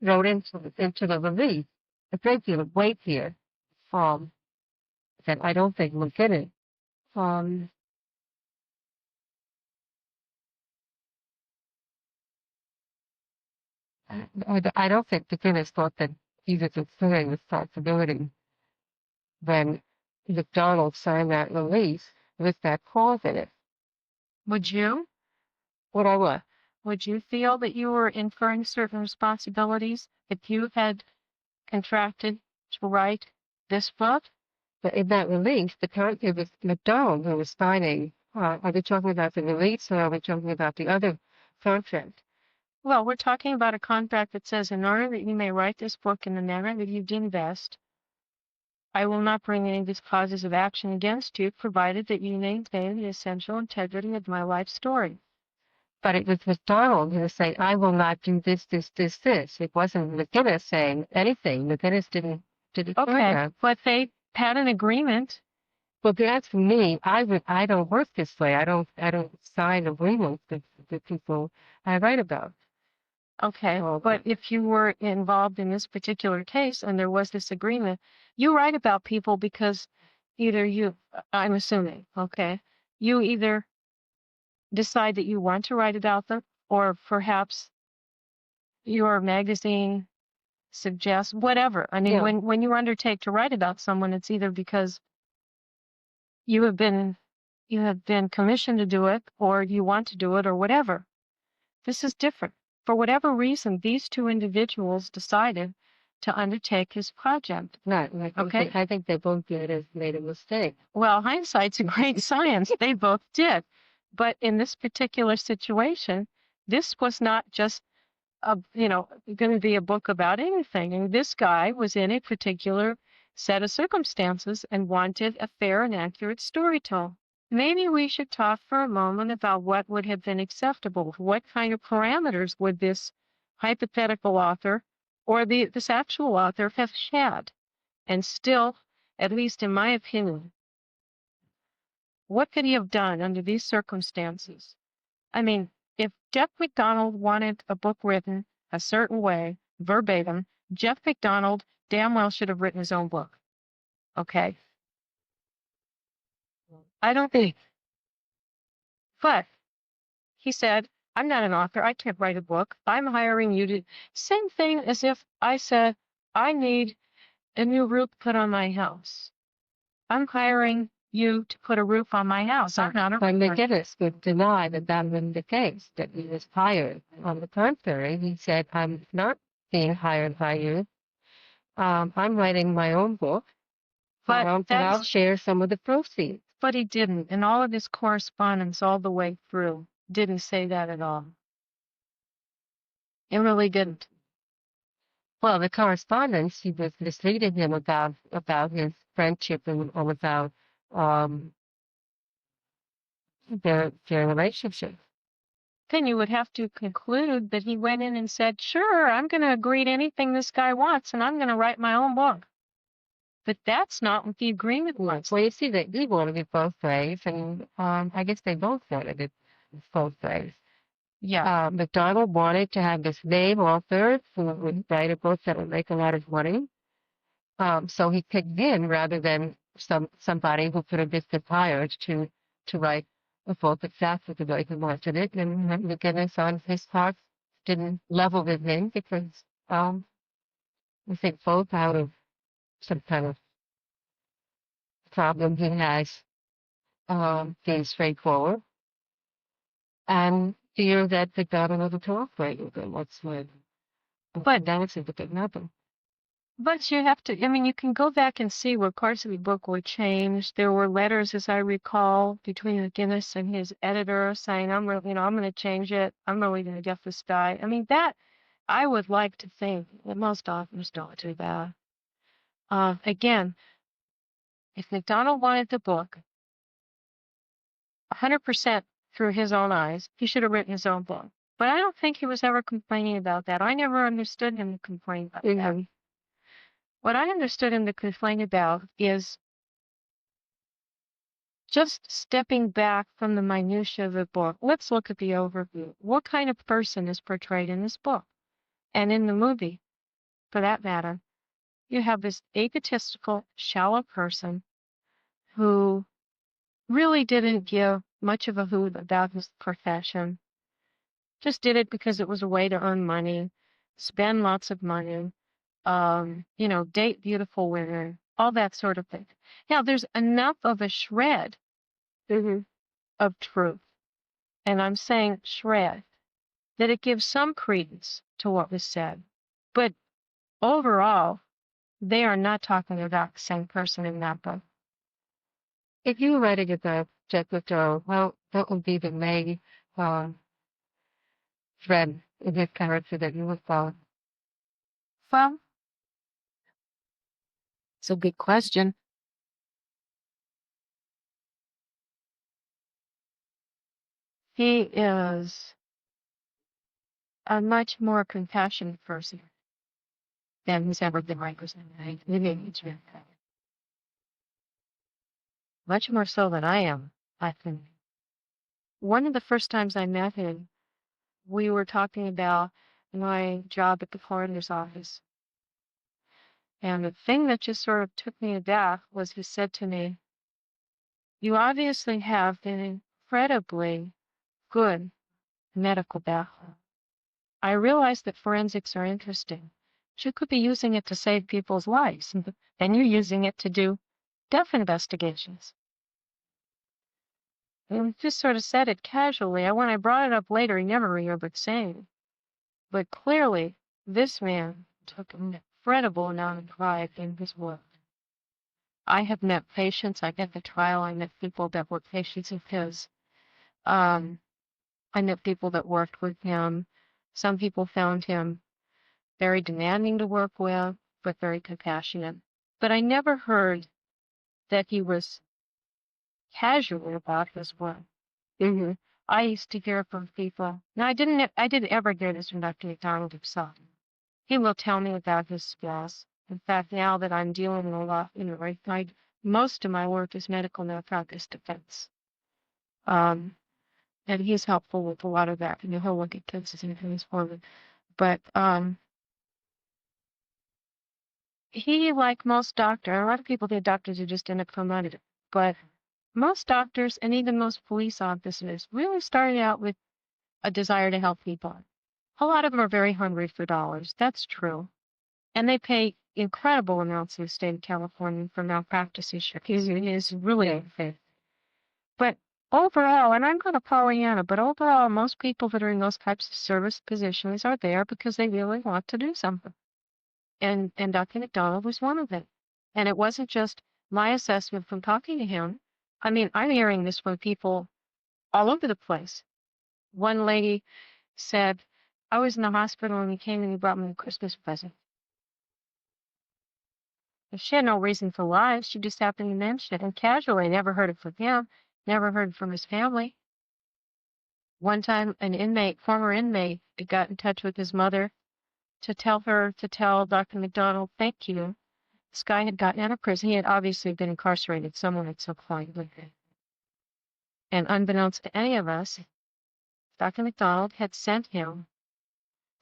wrote into the release a great deal of weight here um, that I don't think was in it. Um, I don't think McGinnis thought that he was assuming responsibility when McDonald's signed that release with that clause in it. Would you? What I was. Would you feel that you were incurring certain responsibilities if you had contracted to write this book? But in that release, it was McDonald who was signing. Are we talking about the release or are we talking about the other contract? Well, we're talking about a contract that says, in order that you may write this book in the manner that you deem best, I will not bring any of these causes of action against you, provided that you maintain the essential integrity of my life story. But it was McDonald who was saying, I will not do this, this, this, this. It wasn't McGinnis saying anything. McGinnis didn't Okay, but they had an agreement. Well, that's for me. I don't work this way. I don't sign agreements with the people I write about. Okay, but if you were involved in this particular case and there was this agreement, you write about people because either you, I'm assuming, okay, you either decide that you want to write about them, or perhaps your magazine suggests whatever. I mean, Yeah. when you undertake to write about someone, it's either because you have been commissioned to do it, or you want to do it, or whatever. This is different. For whatever reason, these two individuals decided to undertake his project. Right. Okay. I think they both made a mistake. Well, hindsight's a great science. They both did. But in this particular situation, this was not just going to be a book about anything. And this guy was in a particular set of circumstances and wanted a fair and accurate story told. Maybe we should talk for a moment about what would have been acceptable. What kind of parameters would this hypothetical author or this actual author have had? And still, at least in my opinion, what could he have done under these circumstances? I mean, if Jeff MacDonald wanted a book written a certain way, verbatim, Jeff MacDonald damn well should have written his own book. Okay? I don't think. But he said, I'm not an author. I can't write a book. I'm hiring you to. Same thing as if I said, I need a new roof put on my house. I'm hiring you to put a roof on my house. I'm not a But roofer. McGinnis would deny that that was the case, that he was hired. On the contrary, he said, I'm not being hired by you. I'm writing my own book, But I'll share some of the proceeds. But he didn't. And all of his correspondence all the way through didn't say that at all. It really didn't. Well, the correspondence, he was misleading him about his friendship and about their relationship. Then you would have to conclude that he went in and said, sure, I'm going to agree to anything this guy wants, and I'm going to write my own book. But that's not what the agreement was. Well, you see, that he wanted it both ways, and I guess they both wanted it both ways. Yeah. MacDonald wanted to have this name author who would write a book that would make a lot of money. So he picked him rather than somebody who could have just been hired to write a book exactly the way he wanted it. And McGinnis, on his part, didn't level with him because I think both out of some kind of problem he has being straightforward. And fear that MacDonald will cooperate with him whatsoever. But that was it, nothing. But you have to, I mean, you can go back and see where parts of the book were changed. There were letters, as I recall, between McGinnis and his editor saying, I'm really, I'm going to change it. I'm really going to get this guy. I mean, that, I would like to think that most authors don't do that. Again, if MacDonald wanted the book 100% through his own eyes, he should have written his own book. But I don't think he was ever complaining about that. I never understood him to complain about that. What I understood him to complain about is just stepping back from the minutiae of the book. Let's look at the overview. What kind of person is portrayed in this book and in the movie? for that matter, you have this egotistical, shallow person who really didn't give much of a hoot about his profession, just did it because it was a way to earn money, spend lots of money, date beautiful women, all that sort of thing. Now, there's enough of a shred of truth, and I'm saying shred, that it gives some credence to what was said. But overall, they are not talking about the same person in that book. If you were writing about Jack McDowell, what would be the main thread in his character that you would follow? Well, it's a good question. He is a much more compassionate person than has ever been represented in the much more so than I am, I think. One of the first times I met him, we were talking about my job at the coroner's office. And the thing that just sort of took me aback was he said to me, "You obviously have an incredibly good medical background. I realize that forensics are interesting. But you could be using it to save people's lives, and you're using it to do death investigations." And he just sort of said it casually. And when I brought it up later, he never remembered saying it. But clearly, this man took an incredible amount of pride in his work. I have met patients. I met the trial. I met people that were patients of his. I met people that worked with him. Some people found him very demanding to work with, but very compassionate. But I never heard that he was casual about his work. I used to hear from people. Now, I didn't ever hear this from Dr. McDonald himself. He will tell me about his skills. In fact, now that I'm dealing with a lot, most of my work is medical malpractice defense. And he's helpful with a lot of that. He'll look at cases and things for me. But he, like most doctors, a lot of people think doctors are just in it for money, but most doctors and even most police officers really started out with a desire to help people. A lot of them are very hungry for dollars. That's true. And they pay incredible amounts in the state of California for malpractice issues. It is really unfair. But overall, and I'm going to Pollyanna, but overall, most people that are in those types of service positions are there because they really want to do something. And Dr. McDonald was one of them. And it wasn't just my assessment from talking to him. I mean, I'm hearing this from people all over the place. One lady said, "I was in the hospital and he came and he brought me a Christmas present." She had no reason for lie. She just happened to mention it. And casually, never heard it from him, never heard from his family. One time, an former inmate, got in touch with his mother to tell Dr. McDonald, "Thank you." This guy had gotten out of prison. He had obviously been incarcerated somewhere at some point. And unbeknownst to any of us, Dr. McDonald had sent him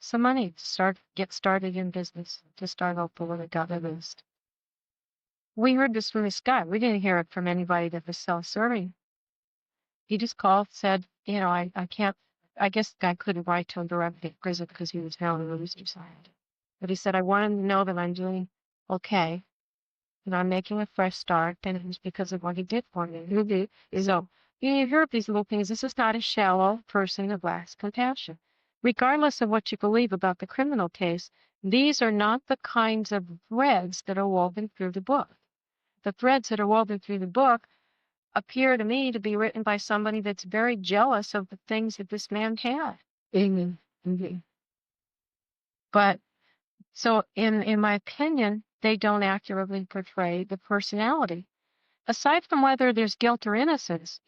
some money to get started in business, to start off when it got released. We heard this from this guy. We didn't hear it from anybody that was self-serving. He just called, said, I can't, I guess the guy couldn't write to him directly at prison because he was now released or something. But he said, "I want him to know that I'm doing okay, and I'm making a fresh start, and it was because of what he did for me." So, you hear of these little things. This is not a shallow person that lacks compassion. Regardless of what you believe about the criminal case, these are not the kinds of threads that are woven through the book. The threads that are woven through the book appear to me to be written by somebody that's very jealous of the things that this man had. But so in my opinion, they don't accurately portray the personality. Aside from whether there's guilt or innocence,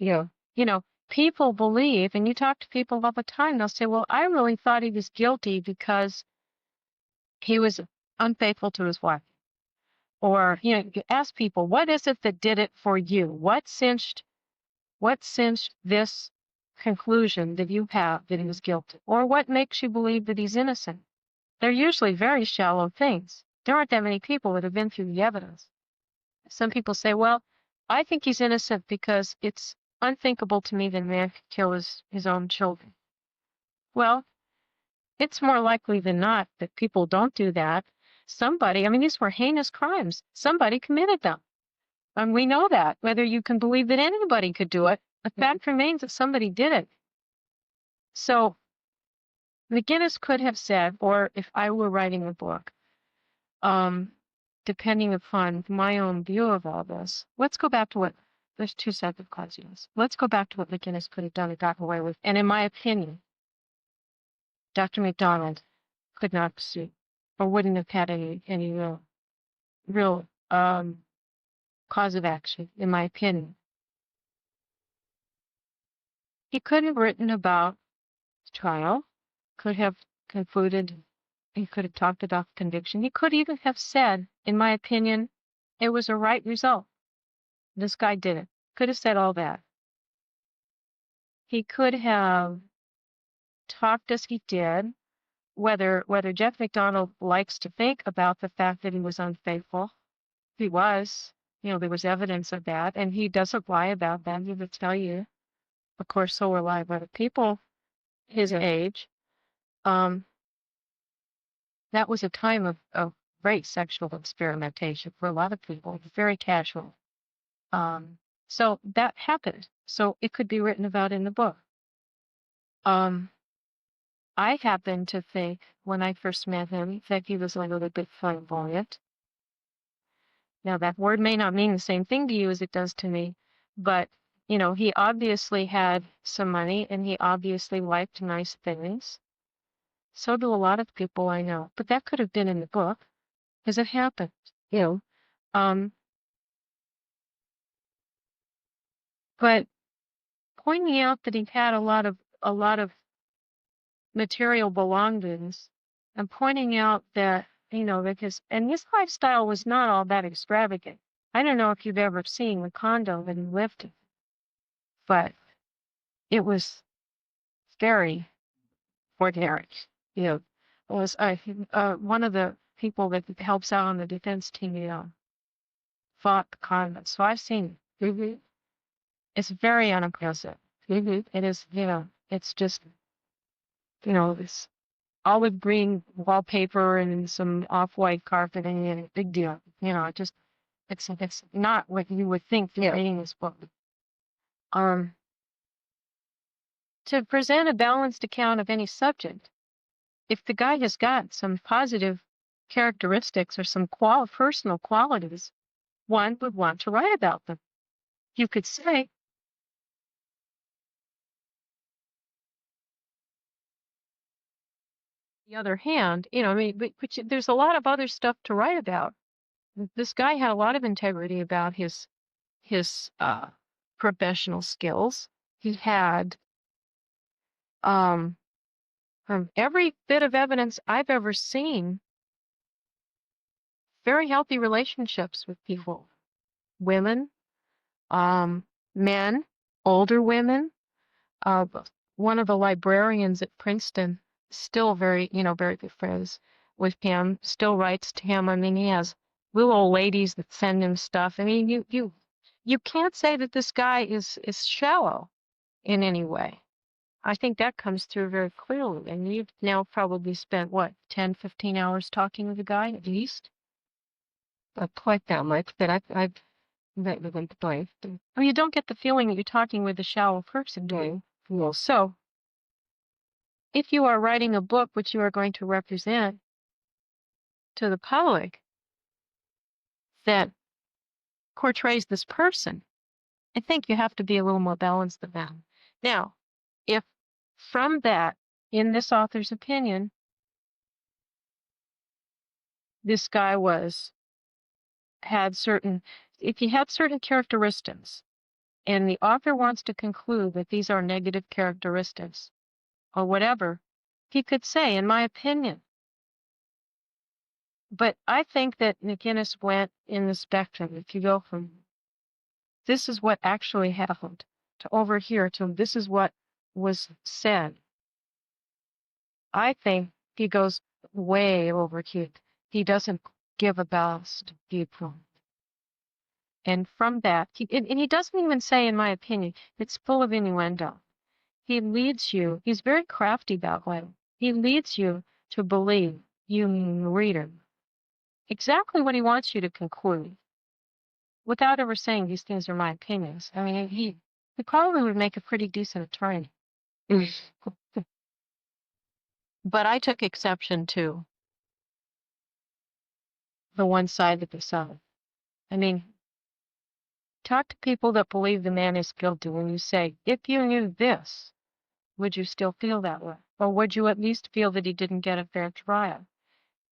people believe, and you talk to people all the time, they'll say, "Well, I really thought he was guilty because he was unfaithful to his wife." Or, you ask people, what is it that did it for you? What cinched this conclusion that you have that he was guilty? Or what makes you believe that he's innocent? They're usually very shallow things. There aren't that many people that have been through the evidence. Some people say, well, I think he's innocent because it's unthinkable to me that a man could kill his own children. Well, it's more likely than not that people don't do that. Somebody, I mean, these were heinous crimes. Somebody committed them. And we know that. Whether you can believe that anybody could do it, the fact remains that somebody did it. So McGinnis could have said, or if I were writing a book, depending upon my own view of all this, let's go back to what, there's two sets of clauses. Let's go back to what McGinnis could have done and got away with. And in my opinion, Dr. MacDonald could not sue or wouldn't have had any real cause of action, in my opinion. He could have written about the trial, could have concluded, he could have talked about conviction. He could even have said, in my opinion, it was a right result. This guy did it. Could have said all that. He could have talked as he did, whether Jeff MacDonald likes to think about the fact that he was unfaithful. He was, there was evidence of that, and he doesn't lie about that. He would tell you. Of course, so were a lot of other people his age. That was a time of great sexual experimentation for a lot of people, very casual. So that happened. So it could be written about in the book. I happen to think when I first met him that he was a little bit flamboyant. Now that word may not mean the same thing to you as it does to me, but he obviously had some money and he obviously liked nice things. So do a lot of people I know. But that could have been in the book because it happened. But pointing out that he had a lot of material belongings and pointing out that, because his lifestyle was not all that extravagant. I don't know if you've ever seen the condo that he lived in, but it was very ordinary. It was one of the people that helps out on the defense team, fought the condo. So I've seen it. Mm-hmm. It's very unimpressive. Mm-hmm. It is, it's just, this olive green wallpaper and some off-white carpeting and a big deal. It's not what you would think from reading this book. To present a balanced account of any subject, if the guy has got some positive characteristics or some personal qualities, one would want to write about them. You could say, the other hand, but there's a lot of other stuff to write about. This guy had a lot of integrity about his professional skills. He had, from every bit of evidence I've ever seen, very healthy relationships with people, women, men, older women. One of the librarians at Princeton, still very good friends with him, still writes to him. I mean, he has little old ladies that send him stuff. I mean, you can't say that this guy is shallow in any way. I think that comes through very clearly. And you've now probably spent, 10, 15 hours talking with the guy at least? Quite that much, but I've met with him twice. Oh, you don't get the feeling that you're talking with a shallow person, do you? No. So, if you are writing a book which you are going to represent to the public that portrays this person, I think you have to be a little more balanced than that. Now, if from that, in this author's opinion, this guy if he had certain characteristics, and the author wants to conclude that these are negative characteristics, or whatever, he could say, in my opinion. But I think that McGinnis went in the spectrum. If you go from this is what actually happened to over here to this is what was said, I think he goes way overcute. He doesn't give a balanced viewpoint. And from that, and he doesn't even say, in my opinion, it's full of innuendo. He leads you, he's very crafty that way. He leads you to believe, you reader, exactly what he wants you to conclude without ever saying these things are my opinions. I mean, he probably would make a pretty decent attorney. But I took exception to the one side that they saw. I mean, talk to people that believe the man is guilty when you say, if you knew this, would you still feel that way? Or would you at least feel that he didn't get a fair trial?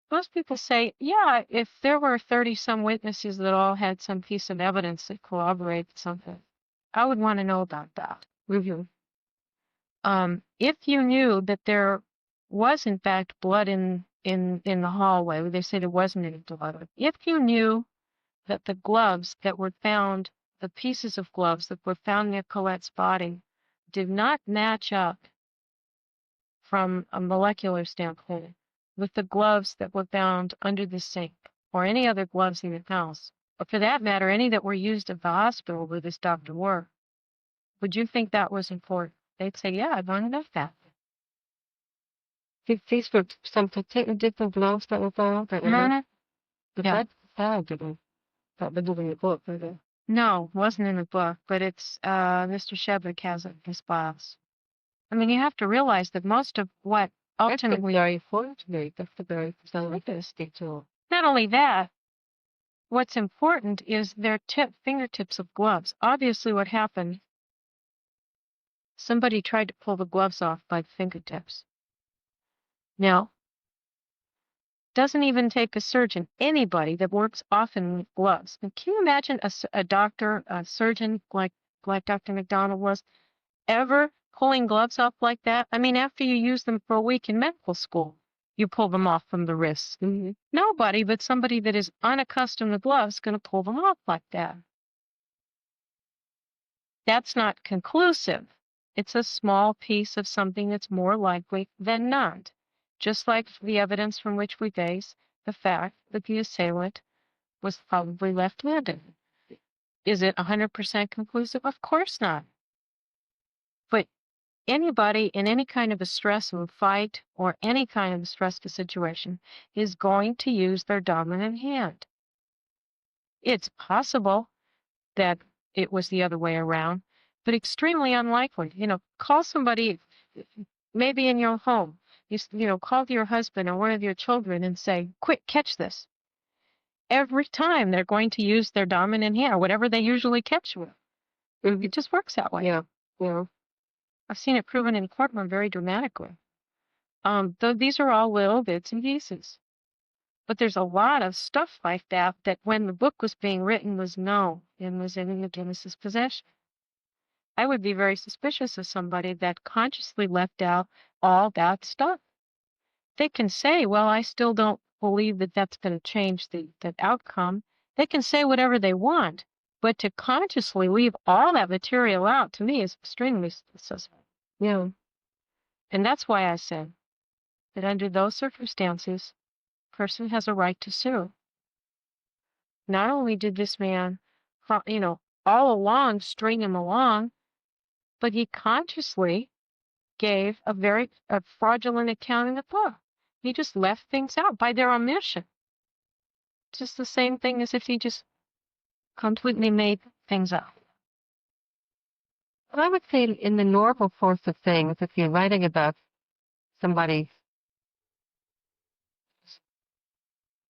Most people say, yeah, if there were 30 some witnesses that all had some piece of evidence that corroborated something, I would want to know about that. Review. If you knew that there was in fact blood in the hallway, they say there wasn't any blood. If you knew that the gloves that were found, the pieces of gloves that were found near Colette's body, did not match up from a molecular standpoint with the gloves that were found under the sink or any other gloves in the house, or for that matter, any that were used at the hospital where this doctor worked, would you think that was important? They'd say, yeah, I want to know that. These were some completely different gloves that were found. But Yeah. that's sad, didn't that was in the book, was it? No, wasn't in the book, but it's Mr. Shebbeck has it in his files. I mean, you have to realize that most of what ultimately, very important to me. That's the very detail. not only that, what's important is their fingertips of gloves. Obviously, what happened, somebody tried to pull the gloves off by the fingertips. Now, doesn't even take a surgeon, anybody that works often with gloves. And can you imagine a doctor, a surgeon like Dr. MacDonald was, ever pulling gloves off like that? I mean, after you use them for a week in medical school, you pull them off from the wrists. Mm-hmm. Nobody but somebody that is unaccustomed to gloves is going to pull them off like that. That's not conclusive. It's a small piece of something that's more likely than not. Just like the evidence from which we base the fact that the assailant was probably left-handed. Is it 100% conclusive? Of course not. But anybody in any kind of a stressful fight or any kind of a stressful situation is going to use their dominant hand. It's possible that it was the other way around, but extremely unlikely. Call somebody, maybe in your home, call your husband or one of your children and say, quick, catch this. Every time they're going to use their dominant hand, whatever they usually catch with. Mm-hmm. It just works that way. Yeah. I've seen it proven in courtroom very dramatically. Though these are all little bits and pieces. But there's a lot of stuff like that when the book was being written was known and was in the Guinness's possession. I would be very suspicious of somebody that consciously left out all that stuff. They can say, well, I still don't believe that that's going to change the outcome. They can say whatever they want, but to consciously leave all that material out, to me, is extremely suspect. Yeah. And that's why I said that under those circumstances, a person has a right to sue. Not only did this man, all along string him along, but he consciously gave a fraudulent accounting of law. He just left things out by their omission. Just the same thing as if he just completely made things up. Well, I would say in the normal course of things, if you're writing about somebody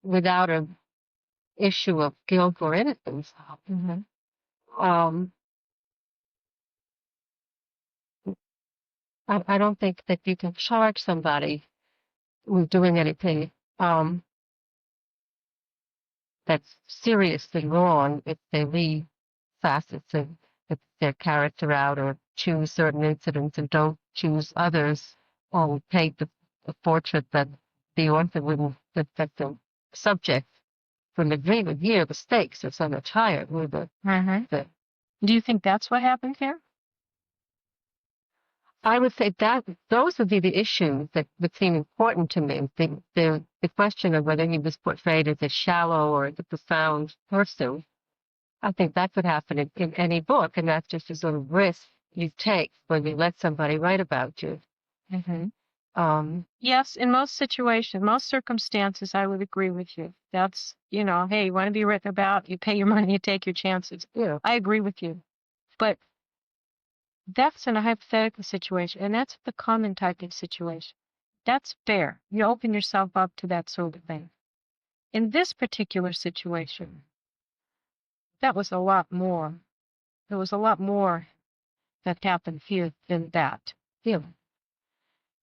without an issue of guilt or innocence, I don't think that you can charge somebody with doing anything that's seriously wrong if they leave facets of their character out or choose certain incidents and don't choose others, or paint the portrait that the author wouldn't, that the subject from the dream of year, the stakes are so much higher. Do you think that's what happened here? I would say that those would be the issues that would seem important to me. The question of whether he was portrayed as a shallow or as a profound person. I think that could happen in any book, and that's just a sort of risk you take when you let somebody write about you. Yes, in most situations, most circumstances, I would agree with you. That's, hey, you want to be written about, you pay your money, you take your chances. Yeah. I agree with you. But that's in a hypothetical situation, and that's the common type of situation. That's fair. You open yourself up to that sort of thing. In this particular situation, that was a lot more. There was a lot more that happened here than that. Yeah.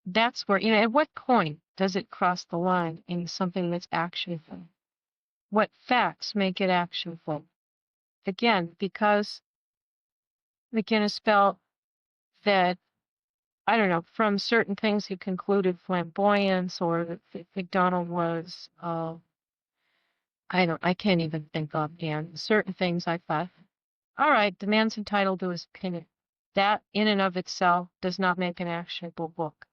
That's where, at what point does it cross the line into something that's actionable? What facts make it actionable? Again, because McGinnis felt that, I don't know, from certain things he concluded flamboyance, or that MacDonald was, I can't even think offhand. Certain things I thought, all right, the man's entitled to his opinion. That in and of itself does not make an actionable book.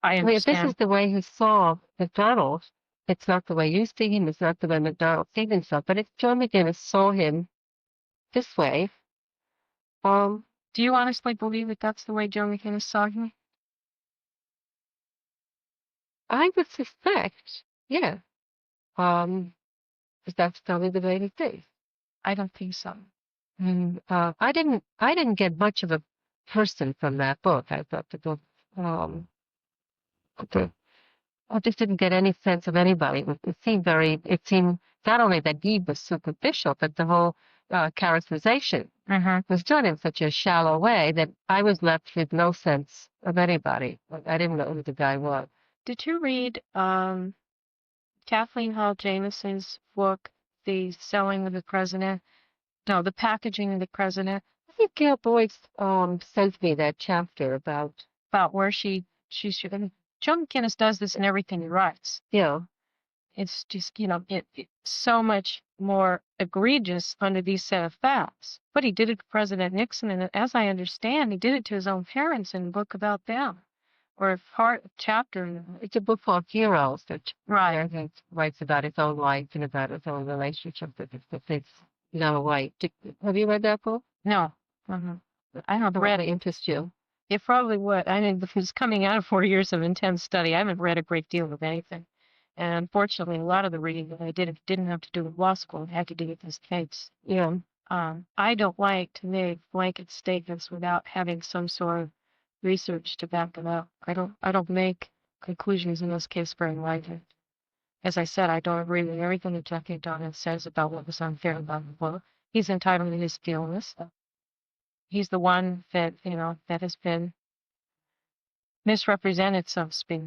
I I mean, if this understand. is the way he saw MacDonald, it's not the way you see him, it's not the way MacDonald sees himself, but if John McGinnis saw him this way, Do you honestly believe that that's the way Joe McGinnis saw him? I would suspect, yeah. Because that's probably the way he thinks. I don't think so. And I didn't get much of a person from that book. I thought the book, I just didn't get any sense of anybody. It seemed not only that he was superficial, but the whole characterization was done in such a shallow way that I was left with no sense of anybody. I didn't know who the guy was. Did you read Kathleen Hall Jamison's book, The Selling of the President? No, The Packaging of the President. I think Gail Boyce sent me that chapter about where she should. Joe McGinnis does this in everything he writes. Yeah. It's just, it's so much more egregious under these set of facts. But he did it to President Nixon, and as I understand, he did it to his own parents in a book about them, or a chapter. It's a book called Heroes that Right. writes about his own life and about his own relationship with his young wife. Have you read that book? No. I haven't read it. Interest you? It probably would. I mean, it's coming out of 4 years of intense study. I haven't read a great deal of anything. And unfortunately, a lot of the reading that I didn't have to do with law school. It had to do with this case. Yeah. I don't like to make blanket statements without having some sort of research to back them up. I don't make conclusions in this case very lightly. As I said, I don't agree with everything that Jackie MacDonald says about what was unfair about the book. He's entitled to his feelings. He's the one that, that has been misrepresented, so to speak.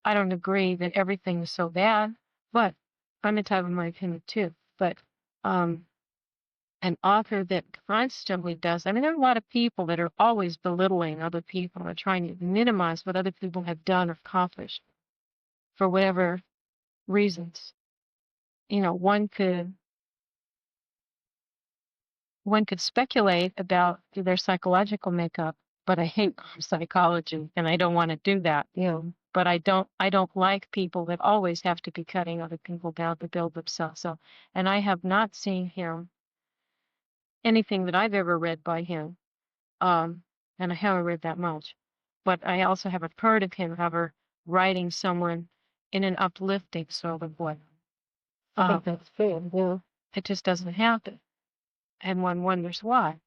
I don't agree that everything is so bad, but I'm entitled to my opinion too. But an author that constantly does, there are a lot of people that are always belittling other people and trying to minimize what other people have done or accomplished for whatever reasons. One could speculate about their psychological makeup, but I hate psychology and I don't want to do that. Yeah. But I don't like people that always have to be cutting other people down to build themselves up. And I have not seen him, anything that I've ever read by him, and I haven't read that much, but I also haven't heard of him ever writing someone in an uplifting sort of way. I think that's fair. Yeah. It just doesn't happen. And one wonders why.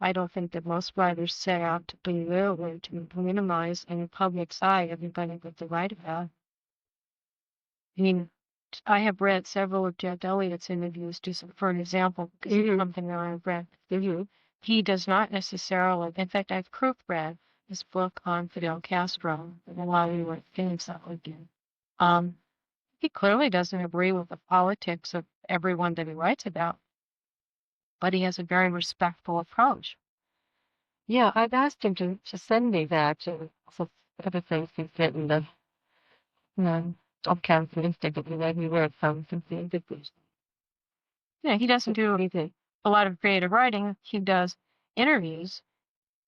I don't think that most writers set out to belittle or to minimize in the public's eye everybody that they write about. I mean, I have read several of Jeff Elliott's interviews, just for an example, because it's something that I've read. He does not necessarily, in fact, I've proofread his book on Fidel Castro while we were getting something again. He clearly doesn't agree with the politics of everyone that he writes about, but he has a very respectful approach. Yeah, I've asked him to send me that some other things he's written that characteristic of the way he works from the individuals. Yeah, he doesn't do a lot of creative writing. He does interviews,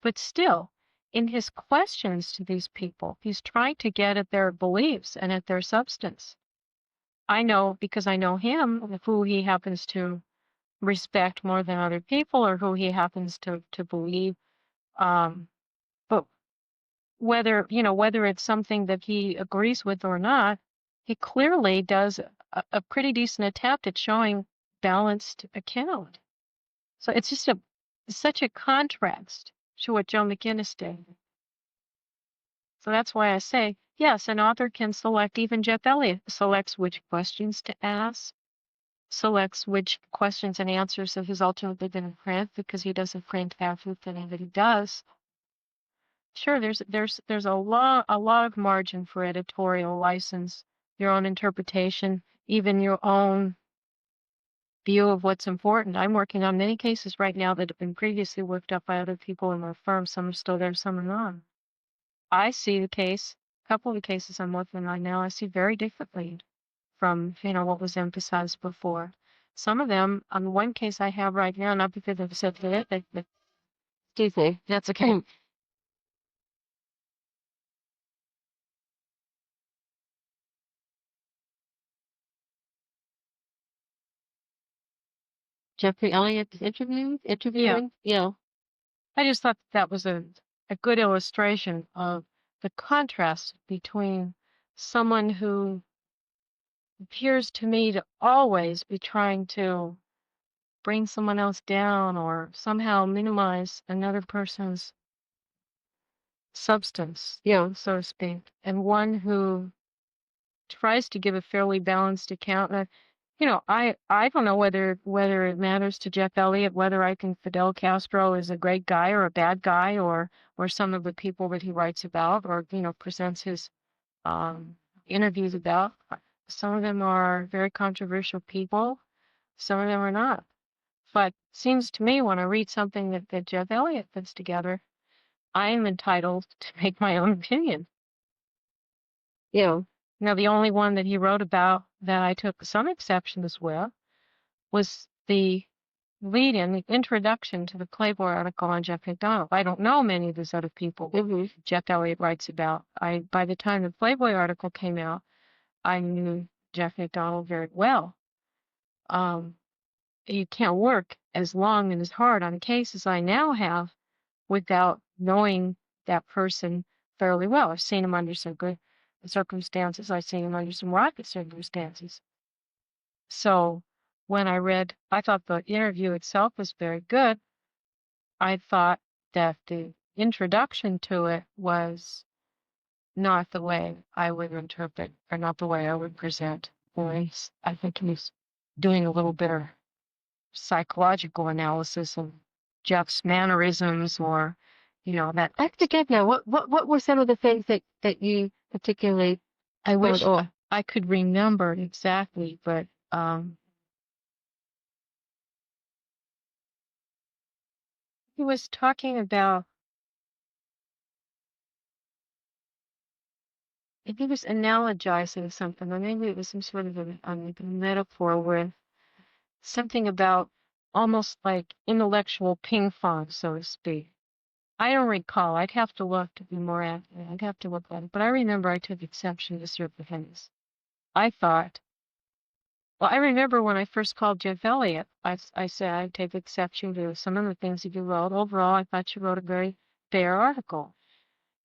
But still, in his questions to these people, he's trying to get at their beliefs and at their substance. I know, because I know him, who he happens to respect more than other people, or who he happens to believe. But whether it's something that he agrees with or not, he clearly does a pretty decent attempt at showing balanced account. So it's just such a contrast to what Joe McGinnis did. So that's why I say, yes, an author can select, even Jeff Elliott selects which questions to ask, selects which questions and answers of his ultimately going to print, because he doesn't print everything that he does. Sure, there's a lot of margin for editorial license, your own interpretation, even your own view of what's important. I'm working on many cases right now that have been previously worked up by other people in my firm. Some are still there, some are not. I see the case, a couple of the cases I'm working on now, I see very differently from, what was emphasized before. Some of them, on one case I have right now, not because I've said that, but excuse me, that's okay. Jeffrey Elliott interviewing? Yeah. I just thought that was a good illustration of the contrast between someone who appears to me to always be trying to bring someone else down or somehow minimize another person's substance, so to speak, and one who tries to give a fairly balanced account. And I don't know whether it matters to Jeff Elliott whether I think Fidel Castro is a great guy or a bad guy, or some of the people that he writes about, or presents his interviews about. Some of them are very controversial people. Some of them are not. But seems to me, when I read something that Jeff Elliott puts together, I am entitled to make my own opinion. Now, the only one that he wrote about that I took some exceptions with was the lead-in, the introduction to the Playboy article on Jeff MacDonald. I don't know many of those other people Jeff Elliott writes about. By the time the Playboy article came out, I knew Jeff MacDonald very well. You can't work as long and as hard on a case as I now have without knowing that person fairly well. I've seen him under some good circumstances. I've seen him under some rocket circumstances. So when I thought the interview itself was very good. I thought that the introduction to it was not the way I would interpret, or not the way I would present voice. I think he's doing a little bit of psychological analysis of Jeff's mannerisms, or that. I forget now. What were some of the things that you particularly? I wish I could remember exactly, but he was talking about. If he was analogizing something, or maybe it was some sort of a metaphor with something about almost like intellectual ping pong, so to speak. I don't recall. I'd have to look to be more accurate. I'd have to look at it. But I remember I took exception to certain things. I remember when I first called Jeff Elliott, I said I'd take exception to some of the things that you wrote. Overall, I thought you wrote a very fair article.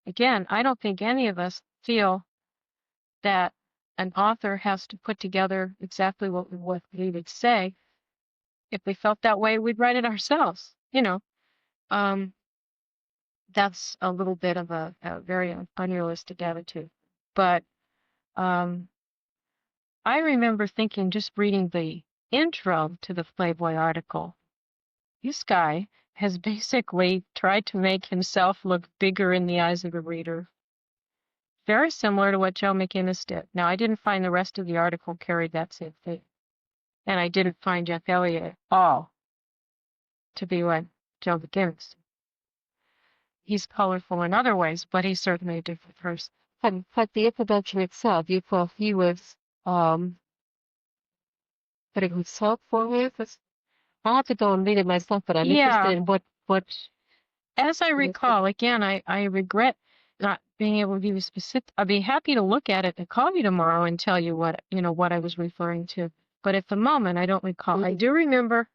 Again, I don't think any of us feel that an author has to put together exactly what we would say. If we felt that way, we'd write it ourselves. That's a little bit of a very unrealistic attitude. But I remember thinking, just reading the intro to the Playboy article, this guy has basically tried to make himself look bigger in the eyes of the reader. Very similar to what Joe McGinnis did. Now, I didn't find the rest of the article carried that same thing. And I didn't find Jeff Elliott at all to be like Joe McGinnis. He's colorful in other ways, but he's certainly a different person. But the introduction itself, you thought he was putting himself forward? I'll have to go and read it myself, but I'm interested in what As I recall, again, I regret not being able to give you specific. I'd be happy to look at it and call you tomorrow and tell you what I was referring to. But at the moment, I don't recall. I do remember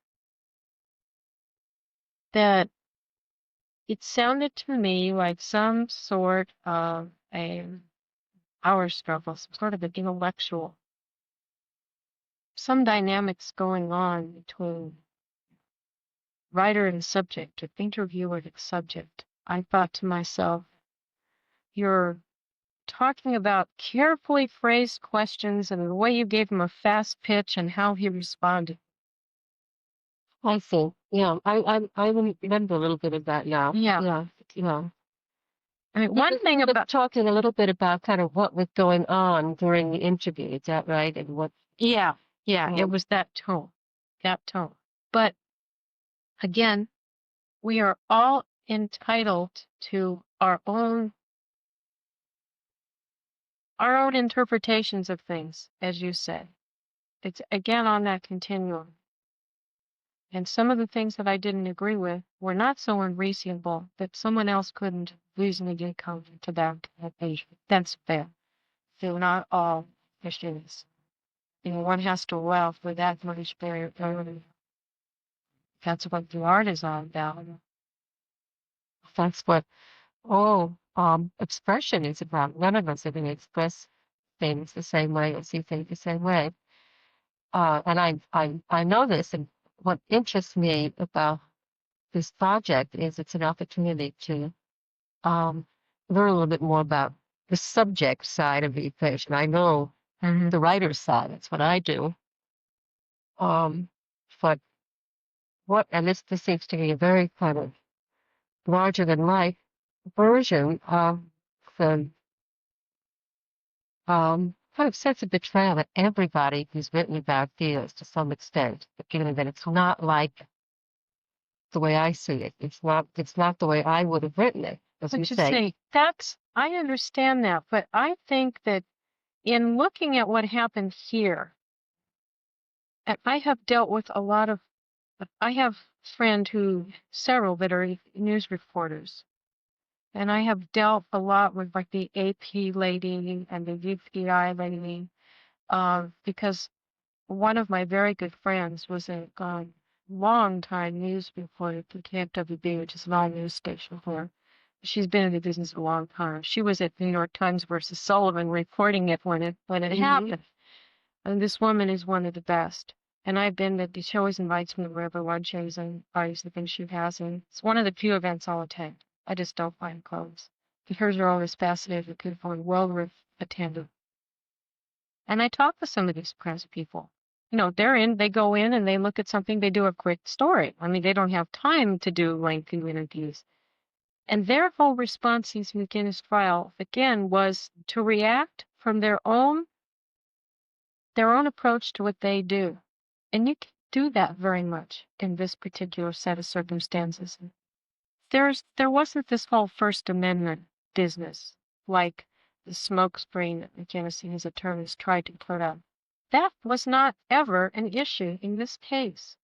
that it sounded to me like some sort of a power struggle, some sort of an intellectual, some dynamics going on between writer and subject, or interviewer and subject. I thought to myself, you're talking about carefully phrased questions and the way you gave him a fast pitch and how he responded. I see. Yeah, I remember a little bit of that now. Yeah. Yeah. I mean, one thing Sort of about talking a little bit about kind of what was going on during the interview. Is that right? And what? yeah, it was that tone. But again, we are all entitled to our own interpretations of things, as you said. It's again on that continuum. And some of the things that I didn't agree with were not so unreasonable that someone else couldn't reasonably come to that conclusion. That's fair. So not all issues. One has to allow for that much variability. That's what the art is all about. That's what all expression is about. None of us are going to express things the same way or see things the same way. And I know this, and what interests me about this project is it's an opportunity to learn a little bit more about the subject side of the equation. I know the writer's side. That's what I do. But and this seems to be a very kind of larger than life version of the kind of sense of betrayal that everybody who's written about feels to some extent, but given that it's not like the way I see it. It's not the way I would have written it, as you say. I understand that, but I think that in looking at what happened here, and I have dealt with I have several that are news reporters, and I have dealt a lot with like the AP lady and the UPI lady, because one of my very good friends was a long-time news reporter for KFWB, which is an all-news station for her. She's been in the business a long time. She was at the New York Times versus Sullivan reporting it when it happened. And this woman is one of the best. And I've been that she always invites me to wherever lunches and parties and things she has. And it's one of the few events I'll attend. I just don't find clothes. But hers are always fascinating, beautiful, and well attended. And I talk with some of these press people. They go in and they look at something, they do a quick story. I mean, they don't have time to do lengthy interviews. And their whole response in McGinnis trial, again, was to react from their own approach to what they do. And you can do that very much in this particular set of circumstances. There wasn't this whole First Amendment business, like the smokescreen that McGinnis and his attorneys tried to put up. That was not ever an issue in this case.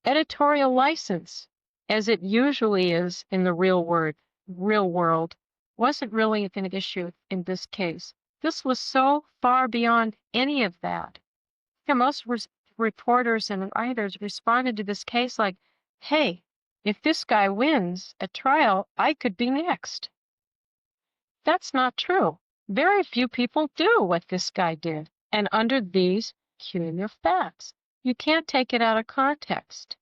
Editorial license, as it usually is in the real world, wasn't really an issue in this case. This was so far beyond any of that. Most reporters and writers responded to this case like, hey, if this guy wins at trial, I could be next. That's not true. Very few people do what this guy did, and under these peculiar facts. You can't take it out of context.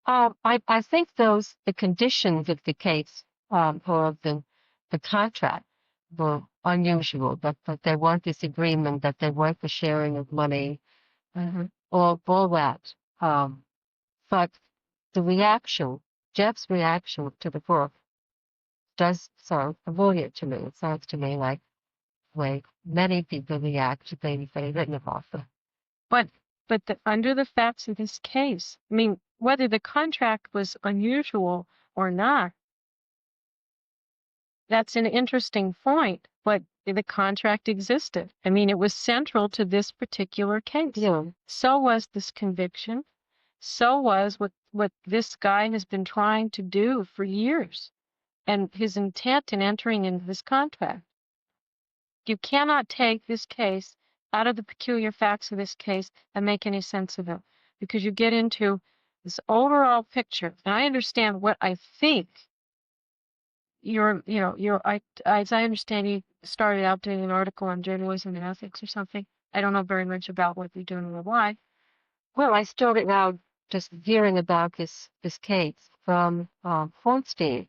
I think the conditions of the case, or of the contract were unusual, but there was this agreement that there was the sharing of money, all that. But Jeff's reaction to the book does sound familiar to me. It sounds to me like the way many people react to things they've written about. But under the facts of this case, I mean, whether the contract was unusual or not, that's an interesting point. But the contract existed. I mean, it was central to this particular case. Yeah. So was this conviction. So was what what this guy has been trying to do for years, and his intent in entering into this contract. You cannot take this case out of the peculiar facts of this case and make any sense of it, because you get into this overall picture. And I understand what I think as I understand, you started out doing an article on journalism and ethics or something. I don't know very much about what you're doing or why. Well, I started out just hearing about this case from Hornstein,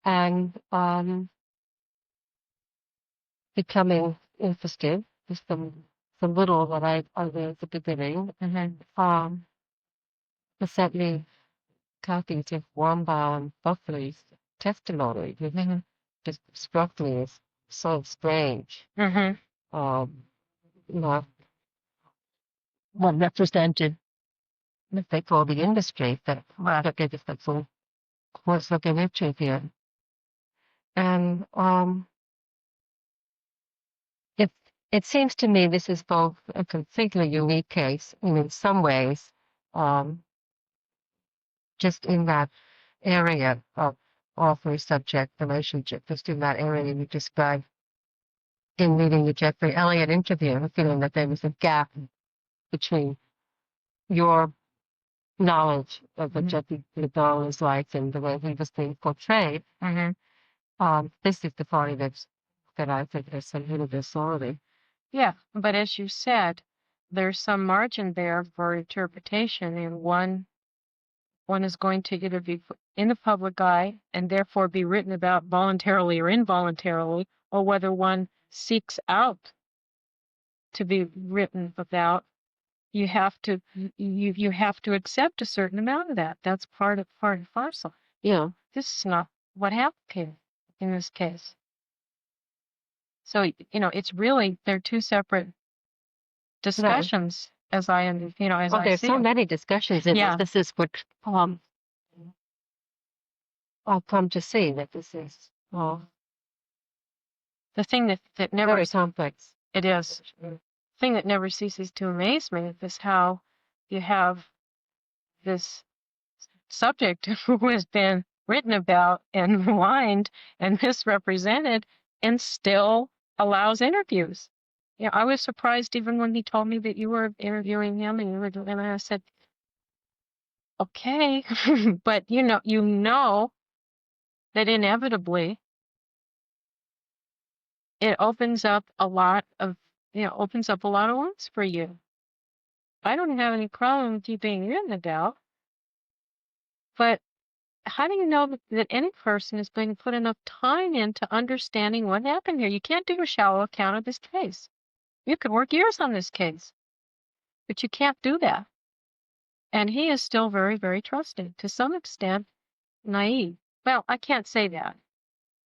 and becoming interested. Just some little that I read at the beginning, and then they sent me copies of Wambaugh and Buckley's testimony. It just struck me as so strange. Not what represented what they call the industry that they just got so close looking into here. And it seems to me this is both a completely unique case, and in some ways, just in that area of author-subject relationship, just in that area you described in reading the Jeffrey Elliott interview, feeling that there was a gap between your knowledge of what Jeffrey MacDonald was like and the way he was being portrayed. This is the party that I think there's some hidden authority. Yeah, but as you said, there's some margin there for interpretation, and one is going to either be in the public eye and therefore be written about voluntarily or involuntarily, or whether one seeks out to be written about. You have to accept a certain amount of that. That's part and parcel. Yeah. This is not what happened here in this case. So, it's really, they're two separate discussions, as I there's so many discussions in this. This is what I'll come to see, that this is the thing that never very complex. It is. The thing that never ceases to amaze me is how you have this subject who has been written about and maligned and misrepresented, and still allows interviews. I was surprised even when he told me that you were interviewing him, and I said, okay, but you know that inevitably it opens up a lot of wounds for you. I don't have any problem with you being written about, but how do you know that any person is going to put enough time into understanding what happened here? You can't do a shallow account of this case. You could work years on this case, but you can't do that. And he is still very, very trusting, to some extent naive. Well, I can't say that.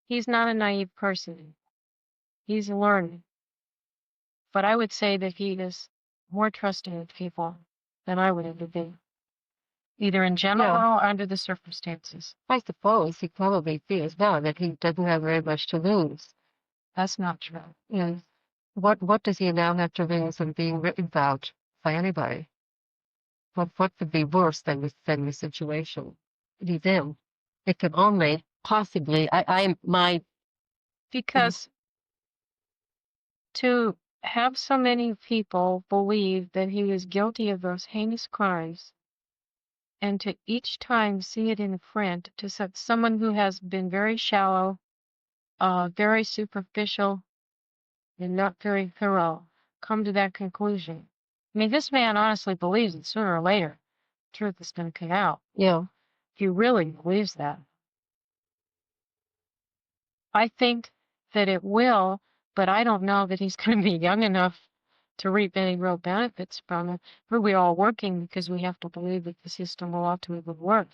He's not a naive person. He's learning. But I would say that he is more trusting of people than I would ever be, either in general or under the circumstances. I suppose he probably feels now that he doesn't have very much to lose. That's not true. Yes. What does he now have to lose from being written about by anybody? What could be worse than the situation he's in? It could only possibly, because to have so many people believe that he is guilty of those heinous crimes, and to each time see it in print, to someone who has been very shallow, very superficial, and not very thorough, come to that conclusion. I mean, this man honestly believes that sooner or later, the truth is going to come out. Yeah. He really believes that. I think that it will, but I don't know that he's going to be young enough to reap any real benefits from it. We're all working because we have to believe that the system will ultimately work.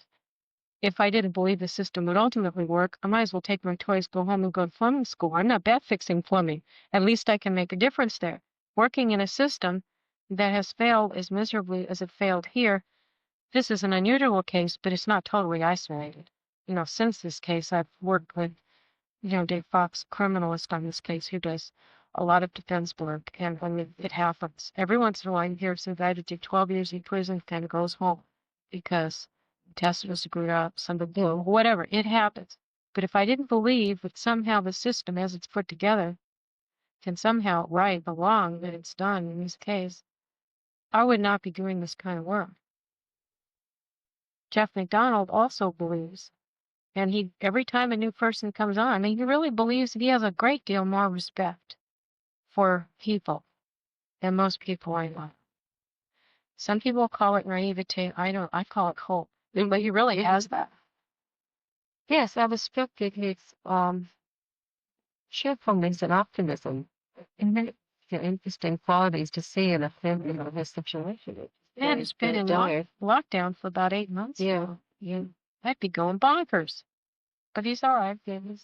If I didn't believe the system would ultimately work, I might as well take my toys, go home, and go to plumbing school. I'm not bad fixing plumbing. At least I can make a difference there. Working in a system that has failed as miserably as it failed here, this is an unusual case, but it's not totally isolated. Since this case, I've worked with Dave Fox, criminalist on this case, who does a lot of defense work. And when it happens, every once in a while, you hear some guy that did 12 years in prison kind of goes home. because the test was screwed up, somebody knew, whatever, it happens. But if I didn't believe that somehow the system as it's put together can somehow right the wrong that it's done in this case, I would not be doing this kind of work. Jeff McDonald also believes, and he every time a new person comes on, I mean, he really believes that he has a great deal more respect for people than most people I know. Some people call it naivete. I don't. I call it hope. But he really has that. Yes, I respected his cheerfulness and optimism. And then interesting qualities to see in a film, his situation. Man, it's been in lockdown for about 8 months. Yeah, yeah. I'd be going bonkers. But he's all right. Yeah, he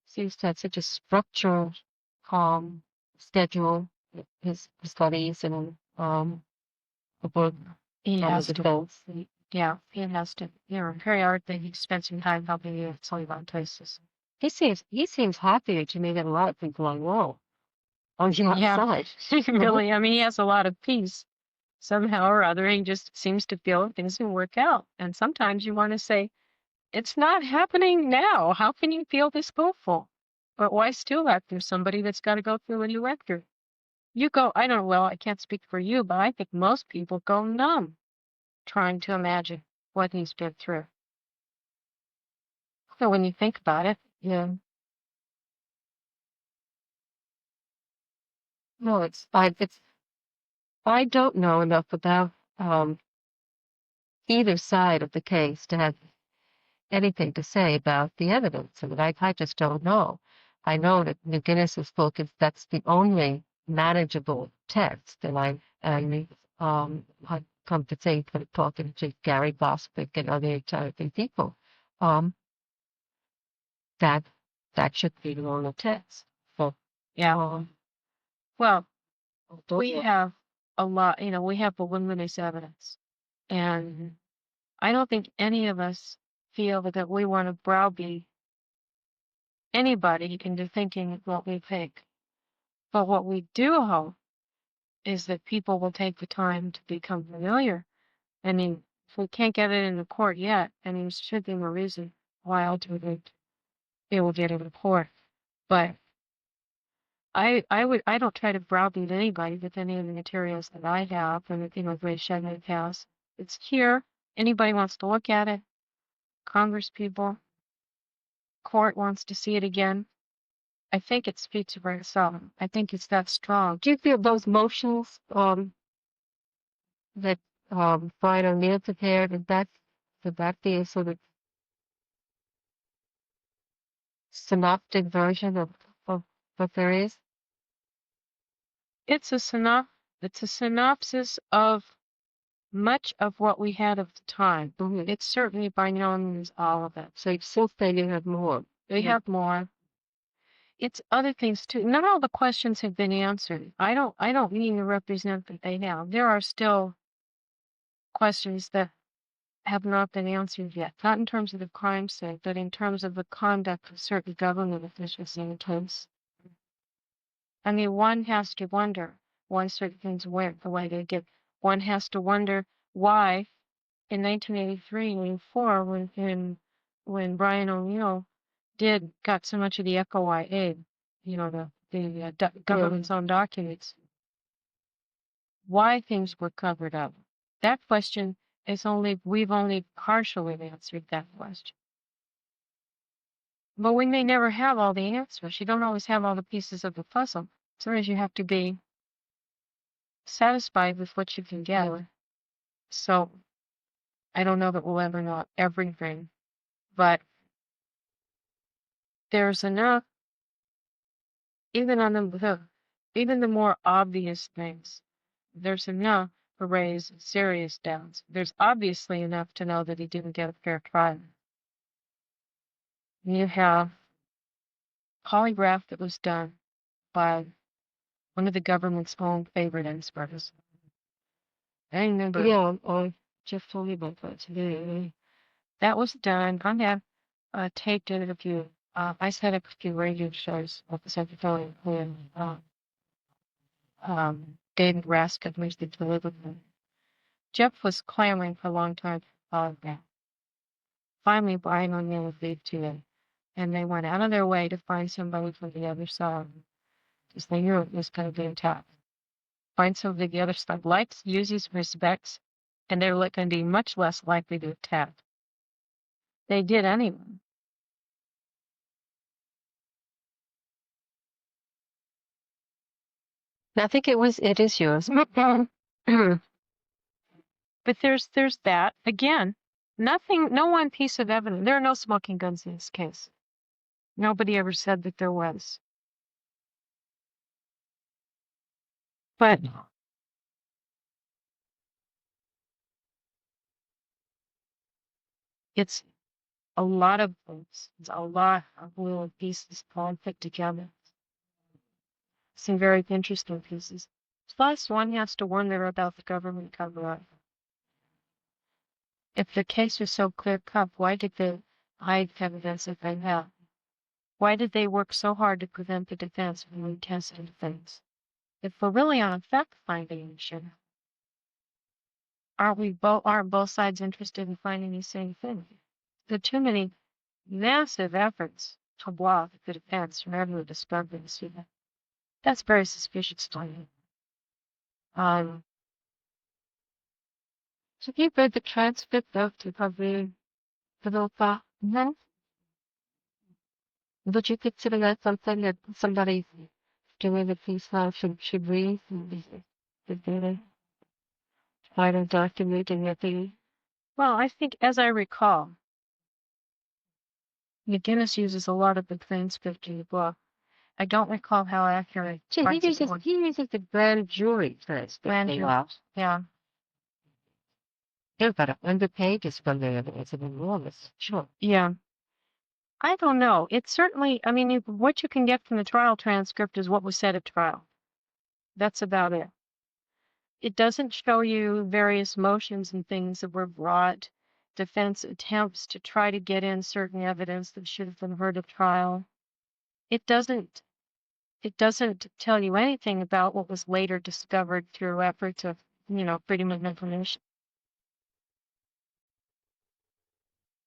seems to have such a structural, calm schedule. His studies and the work He on has the to. defense. Yeah, he has to. Very hard that he spends some time helping you at Sullivan places. He seems happier to me than a lot of people I know on the outside. Really, I mean, he has a lot of peace. Somehow or other, he just seems to feel things will work out. And sometimes you want to say, it's not happening now. How can you feel this hopeful? But why steal that from somebody that's got to go through what you went through? You go, I don't know, well, I can't speak for you, but I think most people go numb trying to imagine what he's been through. So when you think about it, Yeah. No, I don't know enough about either side of the case to have anything to say about the evidence. I mean, I just don't know. I know that McGinnis's book that's the only manageable text, and I come to think that talking to Gary Boswick and other Italian people, that should be the only text. So yeah. Well, we have a lot, we have voluminous evidence. And I don't think any of us feel that we want to browbeat anybody into thinking what we think. But what we do hope is that people will take the time to become familiar. I mean, if we can't get it in the court yet, I mean, there should be more reason why ultimately it will get a report. But I don't try to browbeat anybody with any of the materials that I have and Ray Shednick has. It's here. Anybody wants to look at it. Congress people, court wants to see it again. I think it speaks for itself. I think it's that strong. Do you feel those motions that Brian O'Neill prepared, would that be a sort of synoptic version of what there is? It's a synopsis of much of what we had of the time. Mm-hmm. It's certainly by no means all of it. So you still say you have more. They have more. It's other things too. Not all the questions have been answered. I don't mean to represent that they have. There are still questions that have not been answered yet. Not in terms of the crime sake, but in terms of the conduct of certain government officials in the case. I mean, one has to wonder why certain things went the way they did. One has to wonder why in 1983 and 84 when Brian O'Neill got so much of the ECHO aid, the government's own documents, why things were covered up. That question we've only partially answered that question. But we may never have all the answers. You don't always have all the pieces of the puzzle. Sometimes you have to be satisfied with what you can get. So I don't know that we'll ever know everything, but there's enough, even on even the more obvious things, there's enough to raise serious doubts. There's obviously enough to know that he didn't get a fair trial. You have polygraph that was done by one of the government's own favorite experts. I remember. Yeah, Jeff told me about that today. That was done. I have taped it a few. I set up a few radio shows with the Secretary when David Raskin was the delivery. Jeff was clamoring for a long time for that. Finally, Brian O'Neill agreed to it, and they went out of their way to find somebody from the other side, because they knew it was going to be attacked. Find somebody the other side likes, uses, respects, and they're going to be much less likely to attack. They did anyway. I think it is yours. But there's that again. Nothing, no one piece of evidence. There are no smoking guns in this case. Nobody ever said that there was. But it's a lot of things. It's a lot of little pieces all put together. Some very interesting pieces. Plus, one has to wonder about the government cover-up. If the case was so clear-cut, why did they hide evidence that they have? Why did they work so hard to prevent the defense from retesting things? If we're really on a fact-finding mission, aren't both sides interested in finding the same thing? There are too many massive efforts to block the defense from ever discovering the That's very suspicious to me. Have you read the transcript of the Vilpa? No? Would you consider that something that somebody doing the piece now should read? Try to document and get the Well, I think, as I recall, McGinnis uses a lot of the transcript in the book. I don't recall how accurate. he uses the grand jury transcript. Grand jury. Yeah. There are about 100 pages from there. It's an enormous. Sure. Yeah. I don't know. It's certainly, I mean, what you can get from the trial transcript is what was said at trial. That's about it. It doesn't show you various motions and things that were brought, defense attempts to try to get in certain evidence that should have been heard at trial. It doesn't tell you anything about what was later discovered through efforts of, freedom of information.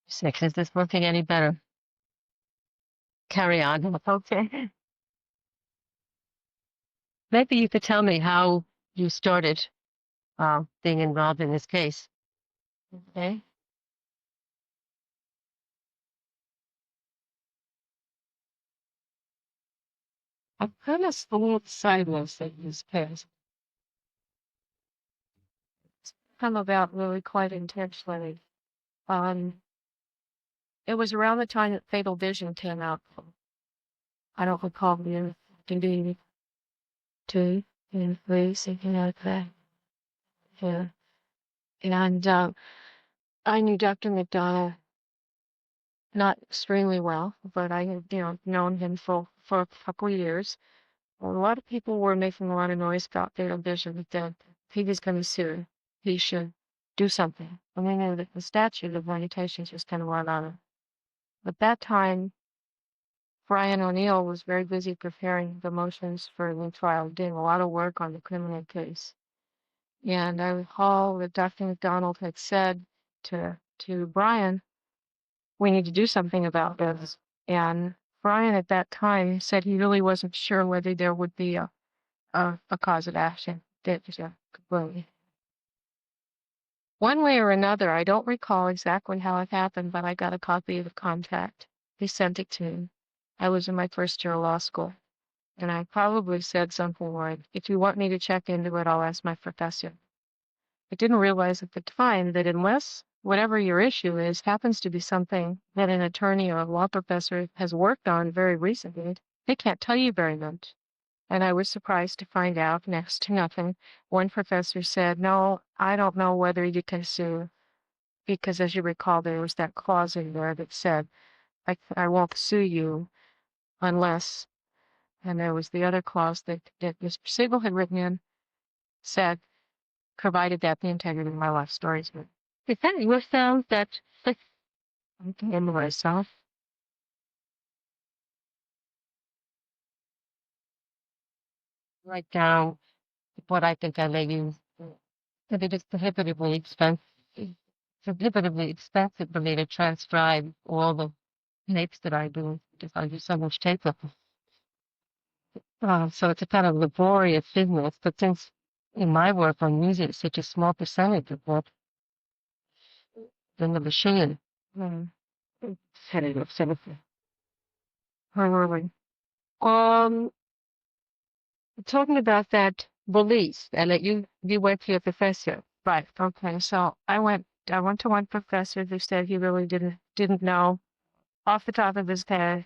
Six, is this working any better? Carry on. Okay. Maybe you could tell me how you started being involved in this case. Okay. I'm kind of slowed sideways in this case. It's come about really quite intentionally. It was around the time that Fatal Vision came out. I don't recall the indeed 2 and 3, something like that. Yeah. And I knew Dr. McDonough not extremely well, but I had, known him for a couple of years. A lot of people were making a lot of noise about Fatal Vision, that he was going to sue. He should do something. I mean, the statute of limitations was kind of run on him. At that time, Brian O'Neill was very busy preparing the motions for the trial, doing a lot of work on the criminal case. And I recall that Dr. McDonald had said to Brian, we need to do something about this. And Brian at that time said he really wasn't sure whether there would be a cause of action. One way or another, I don't recall exactly how it happened, but I got a copy of the contract. He sent it to me. I was in my first year of law school. And I probably said something like, if you want me to check into it, I'll ask my professor. I didn't realize at the time that unless whatever your issue is happens to be something that an attorney or a law professor has worked on very recently, they can't tell you very much. And I was surprised to find out next to nothing. One professor said, no, I don't know whether you can sue, because as you recall, there was that clause in there that said, I won't sue you unless, and there was the other clause that Mr. Siegel had written in, said, provided that the integrity of my life stories. Is that your sound that I'm in myself? Write down what I think I may use. But it is prohibitively expensive for me to transcribe all the tapes that I do because I do so much tape. So it's a kind of laborious business. But since in my work on music, it's such a small percentage of what in the machine. Mm. Headed of something. Where were we? Um, Talking about that release and that you went to your professor. Right. Okay. So I went to one professor who said he really didn't know off the top of his head.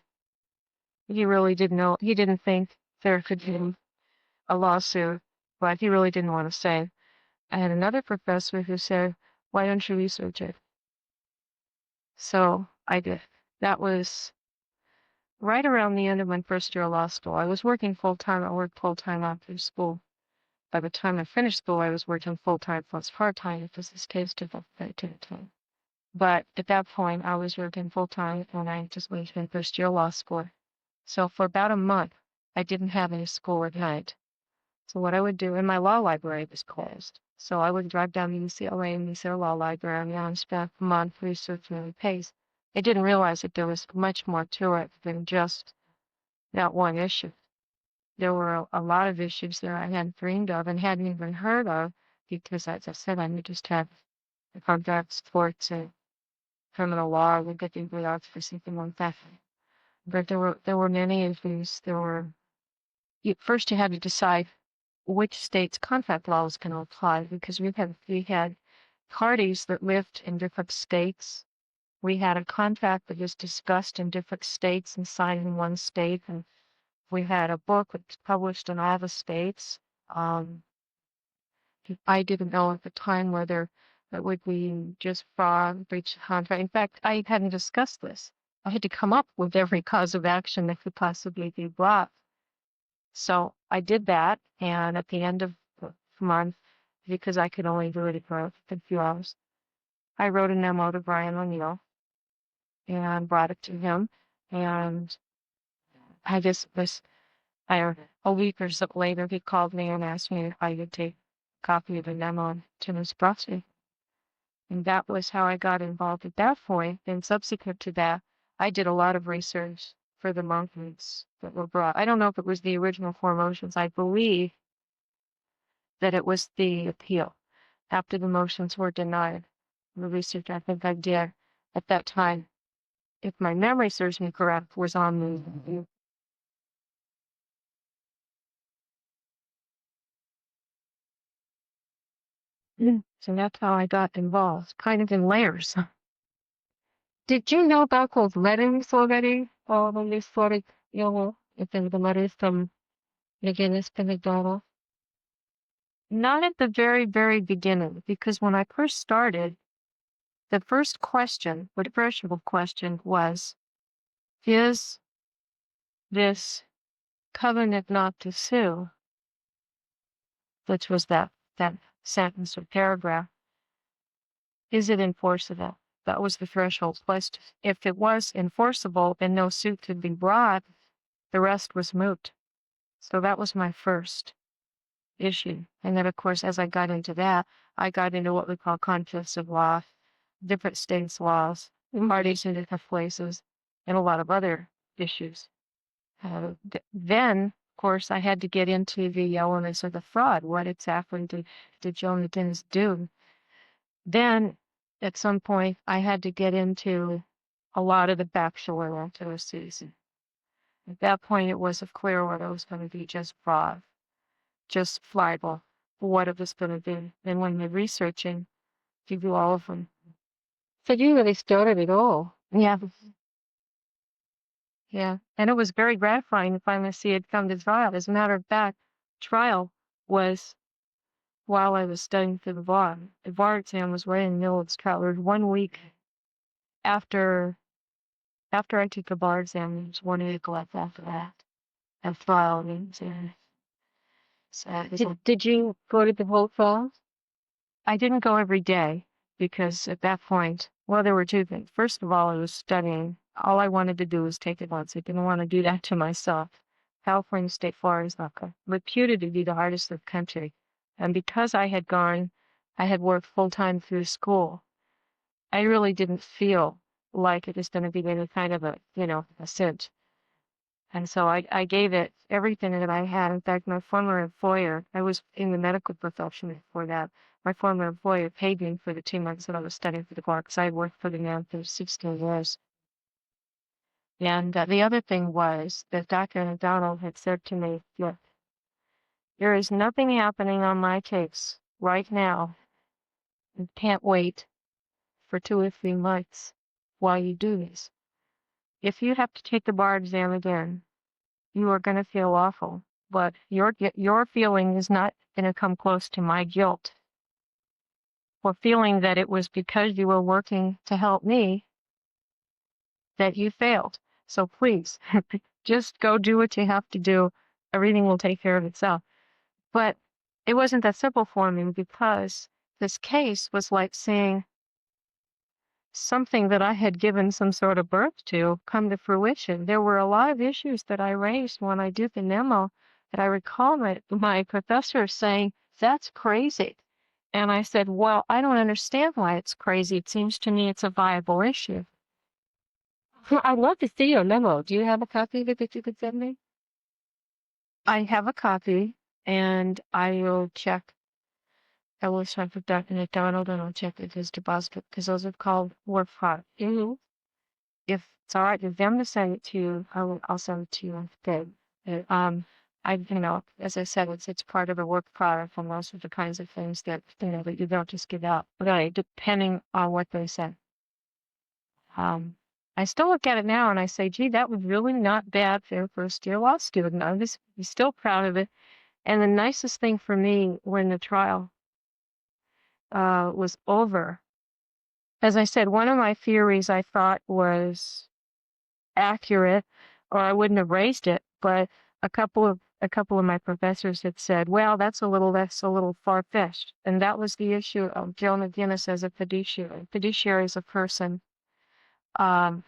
He really didn't know. He didn't think there could be a lawsuit, but he really didn't want to say. I had another professor who said, "Why don't you research it?" So I did. That was right around the end of my first year of law school. I was working full time. I worked full time after school. By the time I finished school, I was working full time plus part time because this case took up that time. But at that point, I was working full time and I just went to my first year of law school. So for about a month, I didn't have any school at night. So what I would do, and my law library was closed. So I would drive down to UCLA and use their law library and spend a month researching the case. I didn't realize that there was much more to it than just that one issue. There were a lot of issues that I hadn't dreamed of and hadn't even heard of because, as I said, I just have the contract sports and criminal law, legal degree arts for something like that. But there were many issues. First you had to decide which state's contract law was going to apply because we had parties that lived in different states. We had a contract that was discussed in different states and signed in one state, and we had a book that was published in all the states. Um, I didn't know at the time whether it would be just fraud, breach of contract. In fact, I hadn't discussed this. I had to come up with every cause of action that could possibly be brought. So I did that, and at the end of the month, because I could only do it for a few hours, I wrote a memo to Brian O'Neill and brought it to him. And I just was, a week or so later, he called me and asked me if I could take a copy of the memo to Ms. Brosky. And that was how I got involved at that point. And subsequent to that, I did a lot of research for the motions that were brought. I don't know if it was the original four motions. I believe that it was the appeal after the motions were denied. The research I think I did at that time, if my memory serves me correct, was on the so that's how I got involved, kind of in layers. Did you know about those letters already? Or when they started, if there were the letters from McGinnis to McDonald? Not at the very, very beginning, because when I first started, the first question, the threshold question was, is this covenant not to sue, which was that sentence or paragraph, is it enforceable? That was the threshold question. If it was enforceable and no suit could be brought, the rest was moot. So that was my first issue. And then, of course, as I got into that, I got into what we call conflicts of law, different states' laws, parties in different places, and a lot of other issues. Then, of course, I had to get into the elements of the fraud. What exactly did Joe Dennis do? Then, at some point, I had to get into a lot of the factual inaccuracies. At that point, it was clear whether it was going to be just fraud, just libel, what it was going to be. And when you're researching, you do all of them. So you really started it all. Yeah. Yeah. And it was very gratifying to finally see it come to trial. As a matter of fact, trial was while I was studying for the bar. The bar exam was right in the middle of the trial. It was 1 week after I took the bar exam. It was 1 week left after that. And trial means so did you go to the whole trial? I didn't go every day because at that point, well, there were two things. First of all, I was studying. All I wanted to do was take it once. I didn't want to do that to myself. California State Bar is not reputed to be the hardest in the country. And because I had gone I had worked full time through school. I really didn't feel like it was going to be any kind of a cinch. And so I gave it everything that I had. In fact, my former employer, I was in the medical profession before that. My former employer paid me for the 2 months that I was studying for the bar because I had worked for the man for 16 years. And the other thing was that Dr. McDonald had said to me, look, there is nothing happening on my case right now. And can't wait for 2 or 3 months while you do this. If you have to take the bar exam again, you are going to feel awful, but your feeling is not going to come close to my guilt for feeling that it was because you were working to help me that you failed. So please, just go do what you have to do. Everything will take care of itself. But it wasn't that simple for me because this case was like seeing something that I had given some sort of birth to come to fruition. There were a lot of issues that I raised when I did the memo that I recall my professor saying, that's crazy. And I said, well, I don't understand why it's crazy. It seems to me it's a viable issue. I'd love to see your memo. Do you have a copy of it that you could send me? I have a copy, and I will check. I will check with Dr. McDonald, and I'll check with his deposit because those are called work product. If it's all right with them to send it to you, I'll send it to you instead. As I said, it's part of a work product and those are the kinds of things that that you don't just give out, really, depending on what they say. I still look at it now and I say, gee, that was really not bad for a first-year law student. I'm still proud of it. And the nicest thing for me when the trial was over, as I said, one of my theories I thought was accurate, or I wouldn't have raised it. But a couple of my professors had said, well, that's a little far-fetched. And that was the issue of Joe McGinnis as a fiduciary. A fiduciary is a person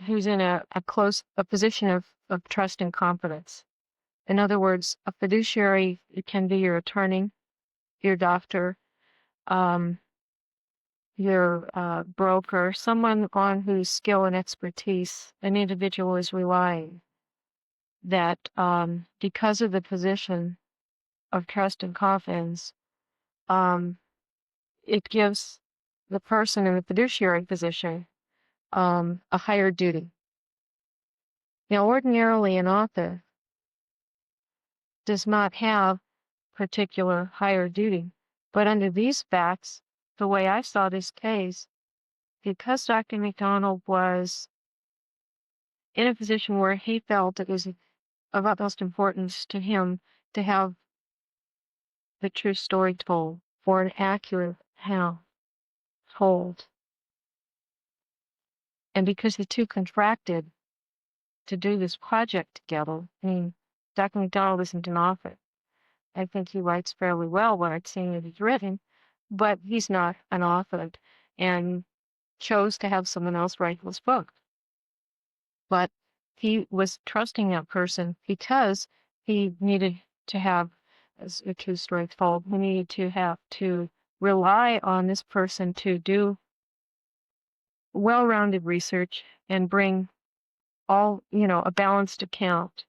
who's in a position of trust and confidence. In other words, a fiduciary can be your attorney, your doctor, your broker, someone on whose skill and expertise an individual is relying. That because of the position of trust and confidence, it gives the person in the fiduciary position a higher duty. Now, ordinarily, an author does not have particular higher duty, but under these facts, the way I saw this case, because Dr. McDonald was in a position where he felt it was of utmost importance to him to have the true story told or an accurate account told. And because the two contracted to do this project together, I mean, Dr. McDonald isn't an author. I think he writes fairly well when I've seen it he's written, but he's not an author and chose to have someone else write this book. But he was trusting that person because he needed to have, as a true story told, he needed to have to rely on this person to do well-rounded research and bring a balanced account.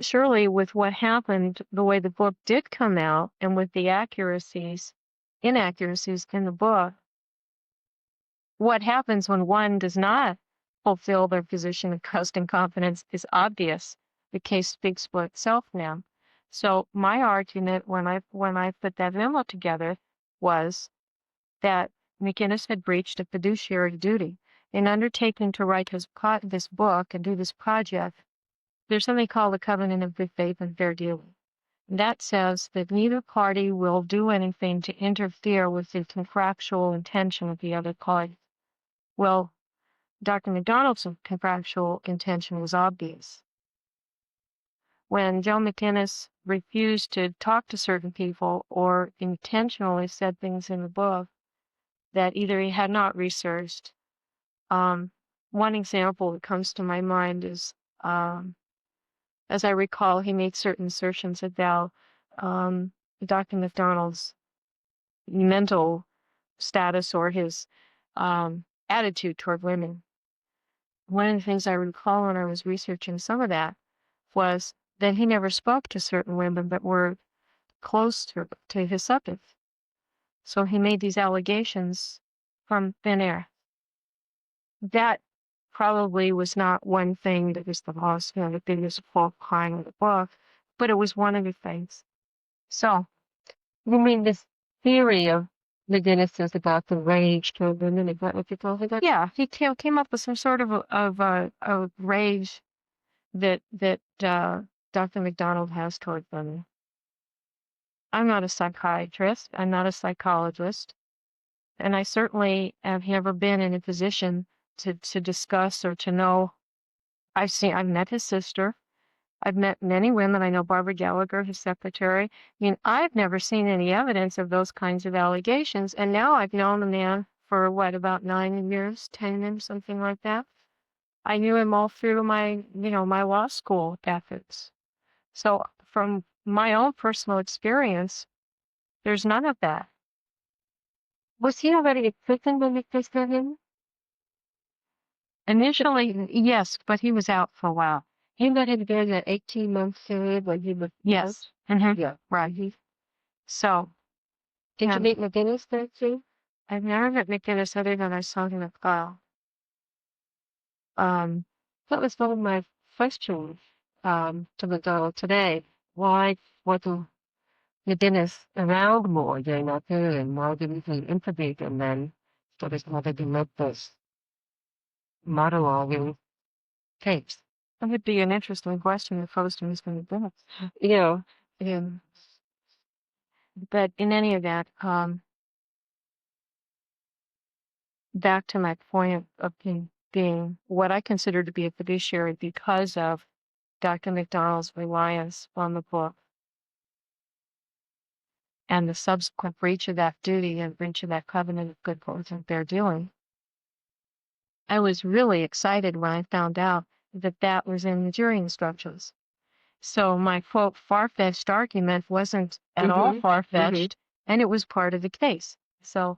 Surely with what happened, the way the book did come out and with the inaccuracies in the book, what happens when one does not fulfill their position of trust and confidence is obvious. The case speaks for itself now. So my argument when I put that memo together was that McGinnis had breached a fiduciary duty in undertaking to write this book and do this project. There's something called the covenant of good faith and fair dealing. That says that neither party will do anything to interfere with the contractual intention of the other party. Well, Dr. McDonald's contractual intention was obvious. When Joe McGinnis refused to talk to certain people or intentionally said things in the book that either he had not researched, one example that comes to my mind is, as I recall, he made certain assertions about Dr. McDonald's mental status or his attitude toward women. One of the things I recall when I was researching some of that was that he never spoke to certain women that were close to his subject. So he made these allegations from thin air. That probably was not one thing that was the biggest fault crime of the book, but it was one of the things. So, You mean this theory of McGinnis is about the rage toward women? Is that what you're talking about? yeah, he came up with some sort of a rage that Dr. MacDonald has toward women. I'm not a psychiatrist. I'm not a psychologist. And I certainly have never been in a position to discuss or to know. I've met his sister. I've met many women. I know Barbara Gallagher, his secretary. I mean, I've never seen any evidence of those kinds of allegations. And now I've known the man for about 9 years, 10 years, something like that. I knew him all through my law school ethics. So from my own personal experience, there's none of that. Was he already in prison when they first met him? Initially, yes, but he was out for a while. He met him during that 18-month period when he was Yes. out? Mm-hmm. Yeah. Right. So, Did yeah. you meet McGinnis there too? I've never met McGinnis other than I saw him at Kyle. That was one of my questions to McDonald today. Why wasn't McGinnis around more during that period? And why didn't he interview them then? So there's why they developed this monologuing tapes. That would be an interesting question to pose to Mr. McGinnis. Yeah. But in any event, back to my point of him being what I consider to be a fiduciary because of Dr. MacDonald's reliance on the book and the subsequent breach of that duty and breach of that covenant of good faith and fair dealing. I was really excited when I found out that that was in the jury instructions. So my quote far-fetched argument wasn't at all far-fetched, and it was part of the case. So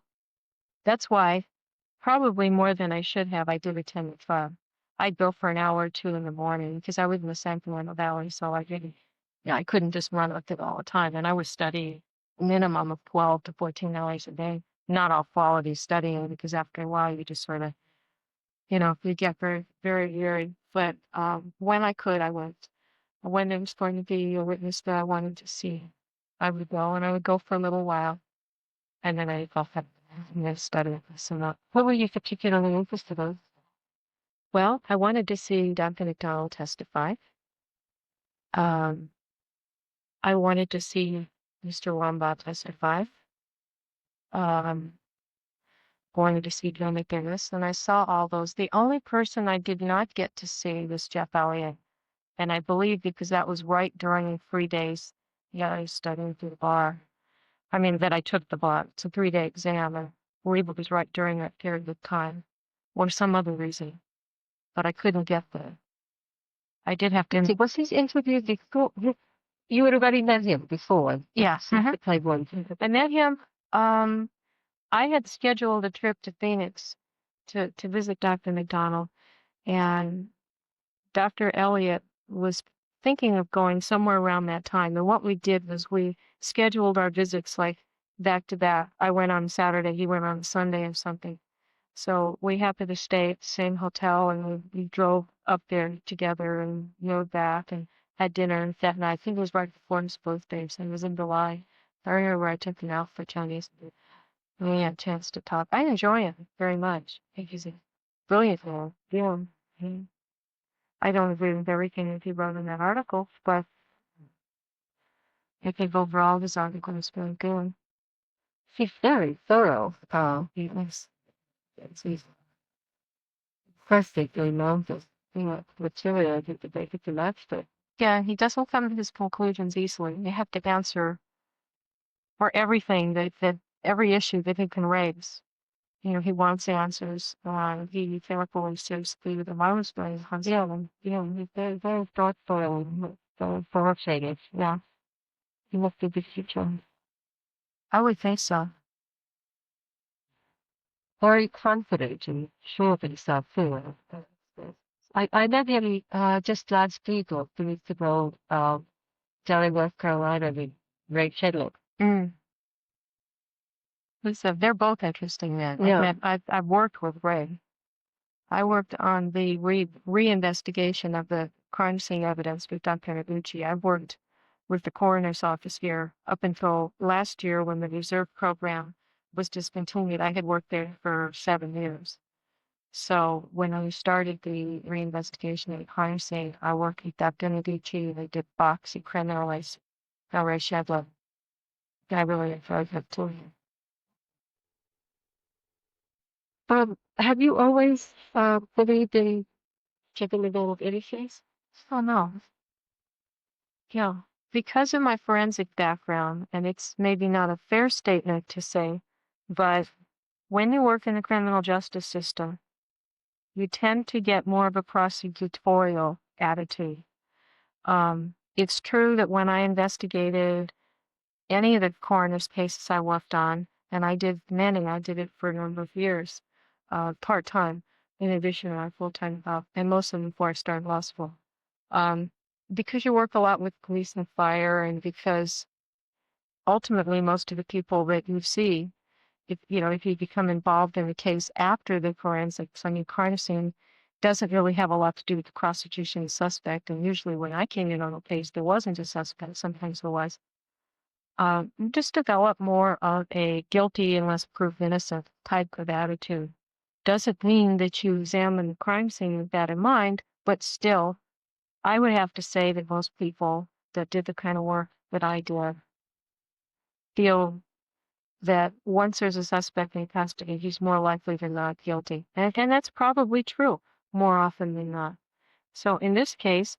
that's why, probably more than I should have, I did attend the trial. I'd go for an hour or two in the morning because I was in the San Fernando Valley, so I couldn't just run with it all the time. And I was studying a minimum of 12 to 14 hours a day. Not all quality studying because after a while you just sort of, you get very, very weary. But when I could, I went. When there was going to be a witness that I wanted to see, I would go, and I would go for a little while, and then I'd go and study some up. What were you particularly interested in? Well, I wanted to see Dr. MacDonald testify. I wanted to see Mr. Wambach testify. Wanted to see Joe McGinnis, and I saw all those. The only person I did not get to see was Jeff Elliott. And I believe because that was right during the 3 days, I was studying through the bar. I mean, that I took the bar. It's a 3-day exam. I believe it was right during that period of time or some other reason. But I couldn't get there. I did have to. Was his interview before? You had already met him before? Yes. The Playboy. I met him. I had scheduled a trip to Phoenix to visit Dr. MacDonald, and Dr. Elliott was thinking of going somewhere around that time. And what we did was we scheduled our visits like back to back. I went on Saturday, he went on Sunday or something. So we happened to stay at the same hotel, and we drove up there together and rode back and had dinner that night. I think it was right before his birthday, so it was in July. I remember where I took him out for Chinese. And we had a chance to talk. I enjoy him very much. I think he's a brilliant man. Yeah. I don't agree with everything that he wrote in that article, but I think overall his article is very good. He's very thorough. Yes. He's impressive, the amount of material that they get to master. Yeah, he doesn't come to his conclusions easily. You have to answer for everything that every issue that he can raise. He wants answers. He carefully searches through the most ways. Yeah, he's very, very thoughtful and very authoritative. Yeah. He must be the future. I would think so. very confident and sure of himself too. I met him just last week or 2 weeks ago down in North Carolina with Ray Chedlock. Mm. Lisa, they're both interesting men. Yeah. I've worked with Ray. I worked on the reinvestigation of the crime scene evidence with Dr. Noguchi. I've worked with the coroner's office here up until last year when the reserve program was discontinued. I had worked there for 7 years. So when I started the reinvestigation of the crime scene, I worked with Dr. Noguchi. They did Boxy, criminalize Ray Shedlow. I really enjoyed that too. Have you always believed in checking the goal of innocence? Oh no. Yeah. Because of my forensic background, and it's maybe not a fair statement to say, but when you work in the criminal justice system, you tend to get more of a prosecutorial attitude. It's true that when I investigated any of the coroner's cases I worked on, and I did many, I did it for a number of years, part-time, in addition to my full-time job, and most of them before I started law school. Because you work a lot with police and fire, and because ultimately most of the people that you see, if you become involved in the case after the forensics on your crime scene, doesn't really have a lot to do with the prosecution and suspect. And usually when I came in on a case, there wasn't a suspect. Sometimes there was. Just develop more of a guilty unless proved innocent type of attitude. Doesn't mean that you examine the crime scene with that in mind, but still, I would have to say that most people that did the kind of work that I did feel that once there's a suspect in custody, he's more likely than not guilty. And that's probably true more often than not. So in this case,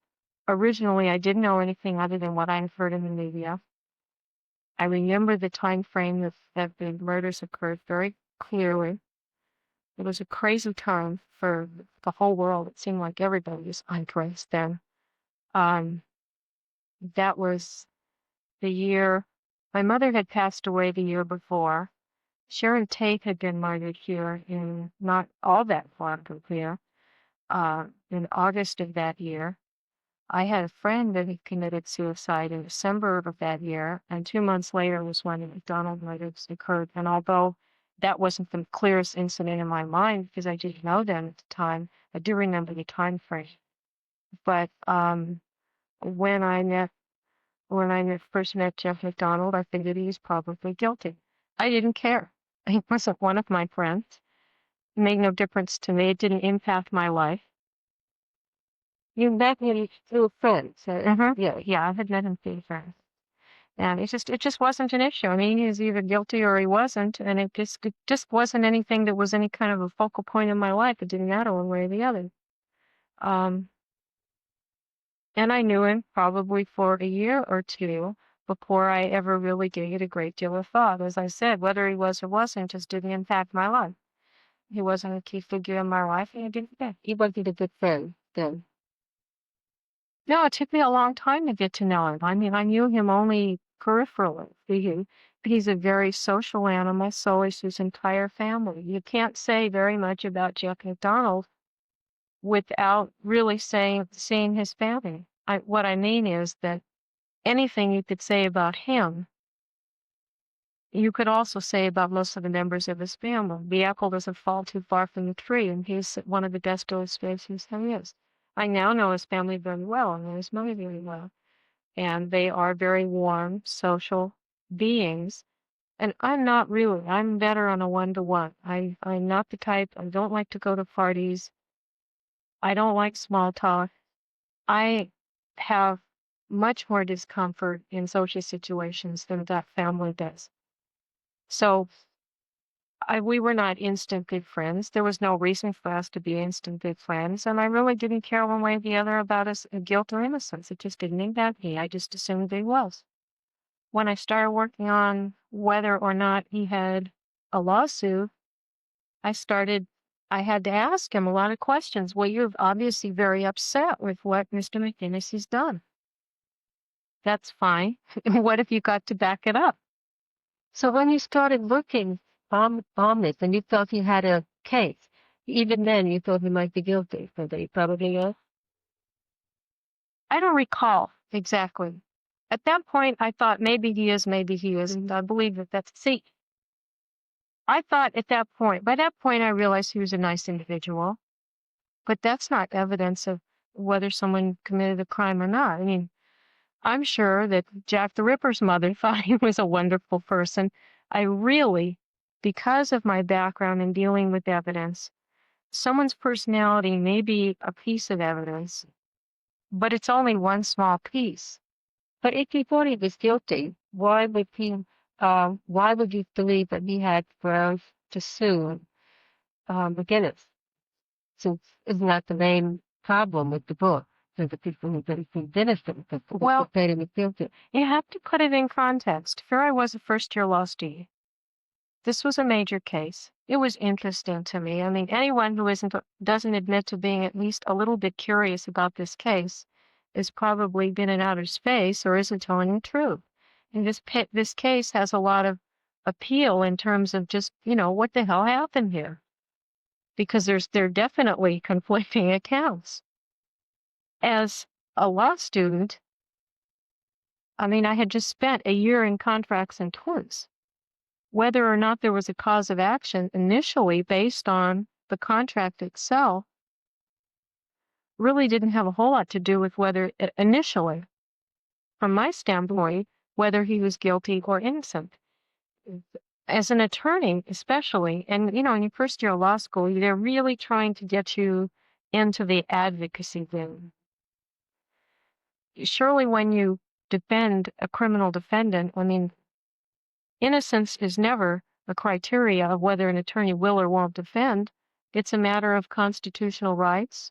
originally I didn't know anything other than what I had heard in the media. I remember the time frame that the murders occurred very clearly. It was a crazy time for the whole world. It seemed like everybody was undressed then. That was the year my mother had passed away the year before. Sharon Tate had been murdered here in not all that far from here, in August of that year. I had a friend that had committed suicide in December of that year, and 2 months later was when the MacDonald murders occurred. And although that wasn't the clearest incident in my mind because I didn't know them at the time, I do remember the time frame. But when I first met Jeff MacDonald, I figured he was probably guilty. I didn't care. He wasn't one of my friends. It made no difference to me. It didn't impact my life. You met him through a friend, so Yeah, I had met him through friends. And it just wasn't an issue. I mean, he was either guilty or he wasn't, and it just wasn't anything that was any kind of a focal point in my life. It didn't matter one way or the other. And I knew him probably for a year or two before I ever really gave it a great deal of thought. As I said, whether he was or wasn't just didn't impact my life. He wasn't a key figure in my life, and it didn't care. he wasn't a good friend then. No, it took me a long time to get to know him. I mean, I knew him only peripherally. He's a very social animal, so is his entire family. You can't say very much about Jeff MacDonald without really seeing his family. What I mean is that anything you could say about him, you could also say about most of the members of his family. The apple doesn't fall too far from the tree, and he's one of the best illustrations there is. I now know his family very well and know his mother very well. And they are very warm, social beings. And I'm not really. I'm better on a one-to-one. I'm not the type, I don't like to go to parties. I don't like small talk. I have much more discomfort in social situations than that family does. So we were not instant good friends. There was no reason for us to be instant good friends. And I really didn't care one way or the other about his guilt or innocence. It just didn't impact me. I just assumed he was. When I started working on whether or not he had a lawsuit, I had to ask him a lot of questions. Well, you're obviously very upset with what Mr. McGinnis has done. That's fine. What if you got to back it up? So when you started looking harmless, and you thought he had a case. Even then, you thought he might be guilty, so they probably are. I don't recall exactly. At that point, I thought maybe he is, maybe he isn't. I believe see, I thought by that point, I realized he was a nice individual, but that's not evidence of whether someone committed a crime or not. I mean, I'm sure that Jack the Ripper's mother thought he was a wonderful person. I really, because of my background in dealing with evidence, someone's personality may be a piece of evidence, but it's only one small piece. But if he thought he was guilty, why would you believe that he had grounds to sue McGinnis? Since isn't that the main problem with the book? So the people who think he's innocent, but Well, made him guilty. you have to put it in context. Here I was a first-year law student. This was a major case. It was interesting to me. I mean, anyone who doesn't admit to being at least a little bit curious about this case has probably been in outer space or isn't telling the truth. And this case has a lot of appeal in terms of just, what the hell happened here? Because there are definitely conflicting accounts. As a law student, I mean, I had just spent a year in contracts and torts. Whether or not there was a cause of action initially based on the contract itself really didn't have a whole lot to do with whether initially, from my standpoint, whether he was guilty or innocent. As an attorney, especially, and in your first year of law school, they're really trying to get you into the advocacy thing. Surely when you defend a criminal defendant, I mean, innocence is never a criteria of whether an attorney will or won't defend. It's a matter of constitutional rights,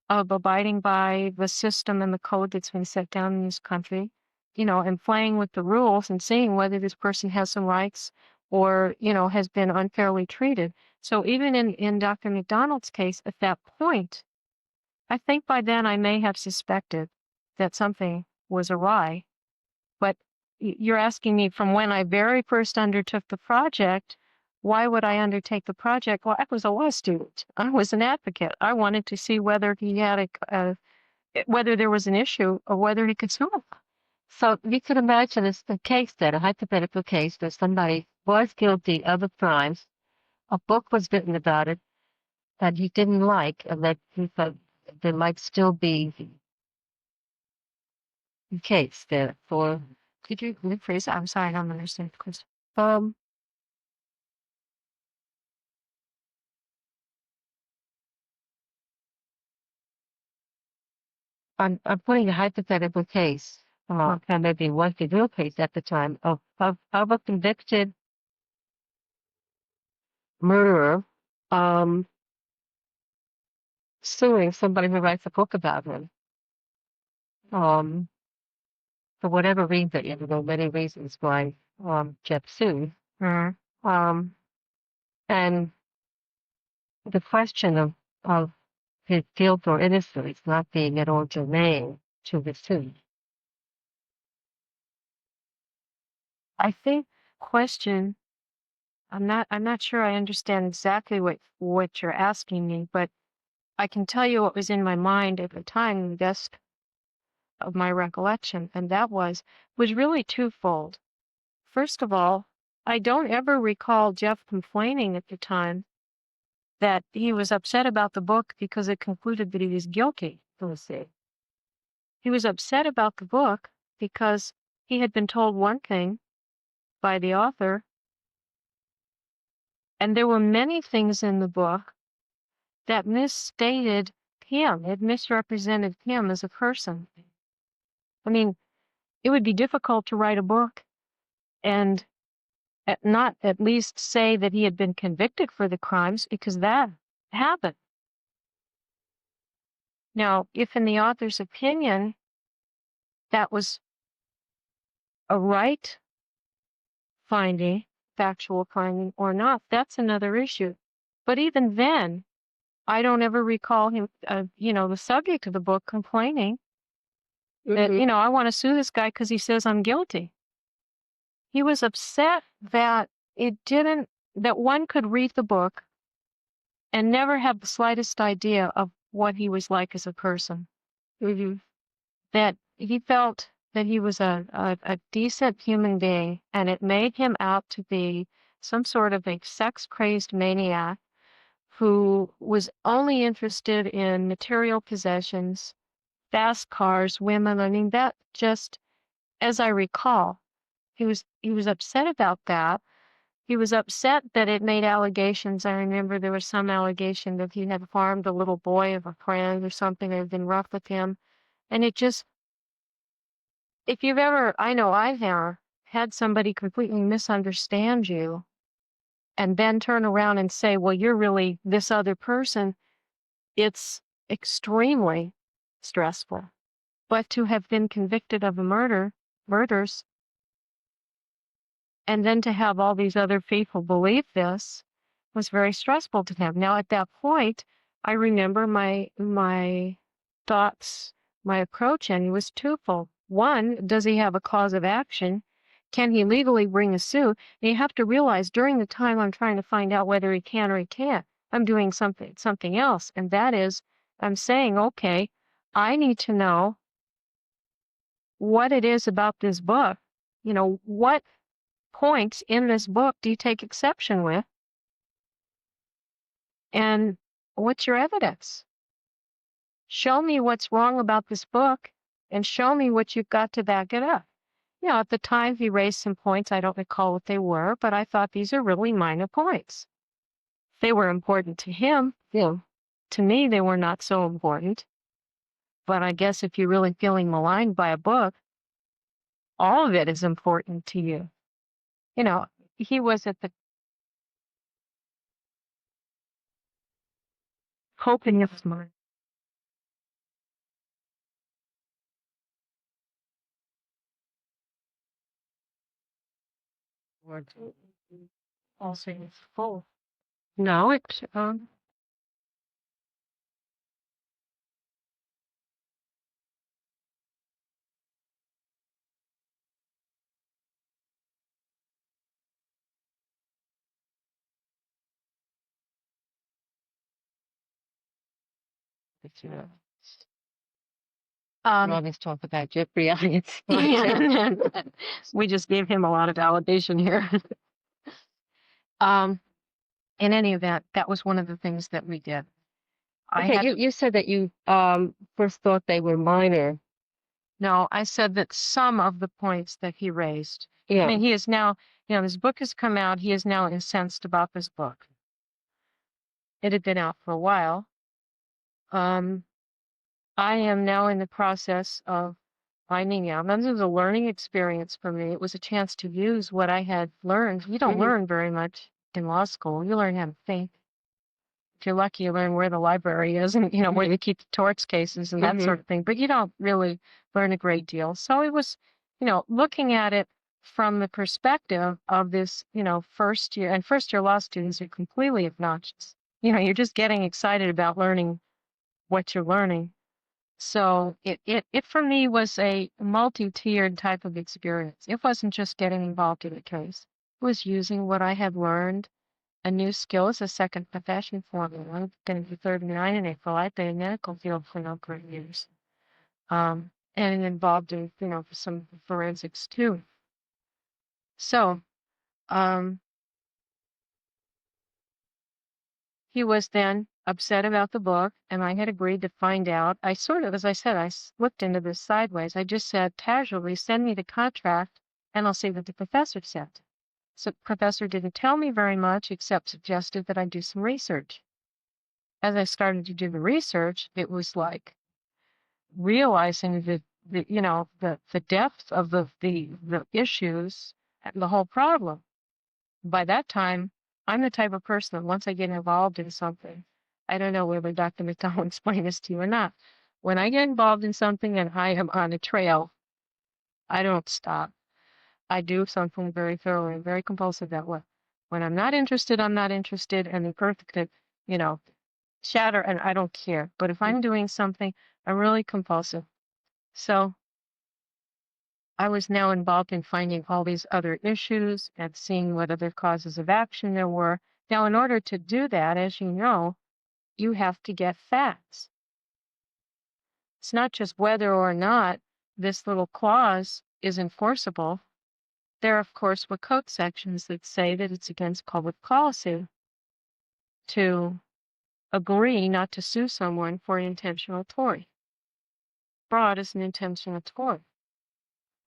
of abiding by the system and the code that's been set down in this country, and playing with the rules and seeing whether this person has some rights or, has been unfairly treated. So even in Dr. MacDonald's case, at that point, I think by then I may have suspected that something was awry. But you're asking me from when I very first undertook the project, why would I undertake the project? Well, I was a law student. I was an advocate. I wanted to see whether he had whether there was an issue or whether he could sue. So you could imagine a case then, a hypothetical case where somebody was guilty of a crime, a book was written about it that he didn't like, and that he thought there might still be a case there for. Could you rephrase that? I'm sorry, I don't understand the question. I'm putting a hypothetical case, and maybe was the real case at the time of a convicted murderer suing somebody who writes a book about him. For whatever reason, many reasons why Jeff sued. Mm-hmm. And the question of his guilt or innocence not being at all germane to the suit. I think question. I'm not sure I understand exactly what you're asking me, but I can tell you what was in my mind at the time, the best of my recollection, and that was really twofold. First of all, I don't ever recall Jeff complaining at the time that he was upset about the book because it concluded that he was guilty. Let's see. He was upset about the book because he had been told one thing by the author, and there were many things in the book that misstated him. It misrepresented him as a person. I mean, it would be difficult to write a book and not at least say that he had been convicted for the crimes, because that happened. Now, if in the author's opinion that was a right finding, factual finding or not, that's another issue. But even then, I don't ever recall him, the subject of the book complaining that, I want to sue this guy because he says I'm guilty. He was upset that it didn't that one could read the book and never have the slightest idea of what he was like as a person. Mm-hmm. That he felt that he was a decent human being, and it made him out to be some sort of a sex-crazed maniac who was only interested in material possessions, fast cars, women. I mean, that just, as I recall, he was upset about that. He was upset that it made allegations. I remember there was some allegation that he had harmed a little boy of a friend or something, that had been rough with him. And it just, if you've ever, I know I've never had somebody completely misunderstand you and then turn around and say, well, you're really this other person, it's extremely stressful. But to have been convicted of murders, and then to have all these other people believe this was very stressful to him. Now, at that point, I remember my thoughts, my approach, and it was twofold. One, does he have a cause of action? Can he legally bring a suit? And you have to realize during the time I'm trying to find out whether he can or he can't, I'm doing something else, and that is I'm saying, okay, I need to know what it is about this book. You know, what points in this book do you take exception with? And what's your evidence? Show me what's wrong about this book and show me what you've got to back it up. You know, at the time he raised some points. I don't recall what they were, but I thought these are really minor points. They were important to him. Yeah. To me, they were not so important. But I guess if you're really feeling maligned by a book, all of it is important to you. You know, he was at the hoping of mine. Also, it's full. No, it it's, always talk about Jeffrey Elliott's. Yeah, we just gave him a lot of validation here. In any event, that was one of the things that we did. Okay, you said that you first thought they were minor. No, I said that some of the points that he raised. Yeah. I mean, he is now, you know, this book has come out. He is now incensed about this book. It had been out for a while. I am now in the process of finding out. This was a learning experience for me. It was a chance to use what I had learned. You don't learn very much in law school. You learn how to think. If you're lucky, you learn where the library is and, you know, where they keep the torts cases and that sort of thing. But you don't really learn a great deal. So it was, you know, looking at it from the perspective of this, you know, first year law students are completely obnoxious. You know, you're just getting excited about learning what you're learning. So it for me was a multi-tiered type of experience. It wasn't just getting involved in the case. It was using what I had learned, a new skill as a second profession for me. I'm going to be 39 in April. I've been in the medical field for a number of years. And involved in, you know, some forensics too. So, he was then upset about the book, and I had agreed to find out. I sort of, as I said, I slipped into this sideways. I just said casually, send me the contract, and I'll see what the professor said. So the professor didn't tell me very much, except suggested that I do some research. As I started to do the research, it was like realizing the you know, the depth of the issues and the whole problem. By that time, I'm the type of person that once I get involved in something, I don't know whether Dr. McDonald explained this to you or not. When I get involved in something and I am on a trail, I don't stop. I do something very thoroughly and very compulsive that way. When I'm not interested, I'm not interested, and the earth could, you know, shatter, and I don't care. But if I'm doing something, I'm really compulsive. So I was now involved in finding all these other issues and seeing what other causes of action there were. Now, in order to do that, as you know, you have to get facts. It's not just whether or not this little clause is enforceable. There, of course, were code sections that say that it's against public policy to agree not to sue someone for an intentional tort. Fraud is an intentional tort.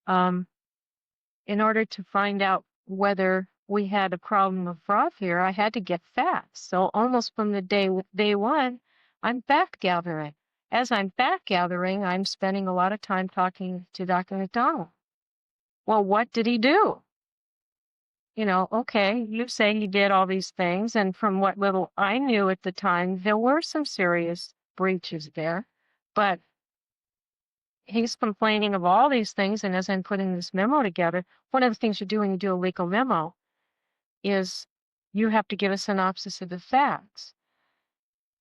In order to find out whether we had a problem of fraud here, I had to get facts. So almost from the day one, I'm fact gathering. As I'm fact gathering, I'm spending a lot of time talking to Dr. MacDonald. Well, what did he do? Okay, you say he did all these things, and from what little I knew at the time, there were some serious breaches there, but he's complaining of all these things, and as I'm putting this memo together, one of the things you do when you do a legal memo is you have to give a synopsis of the facts.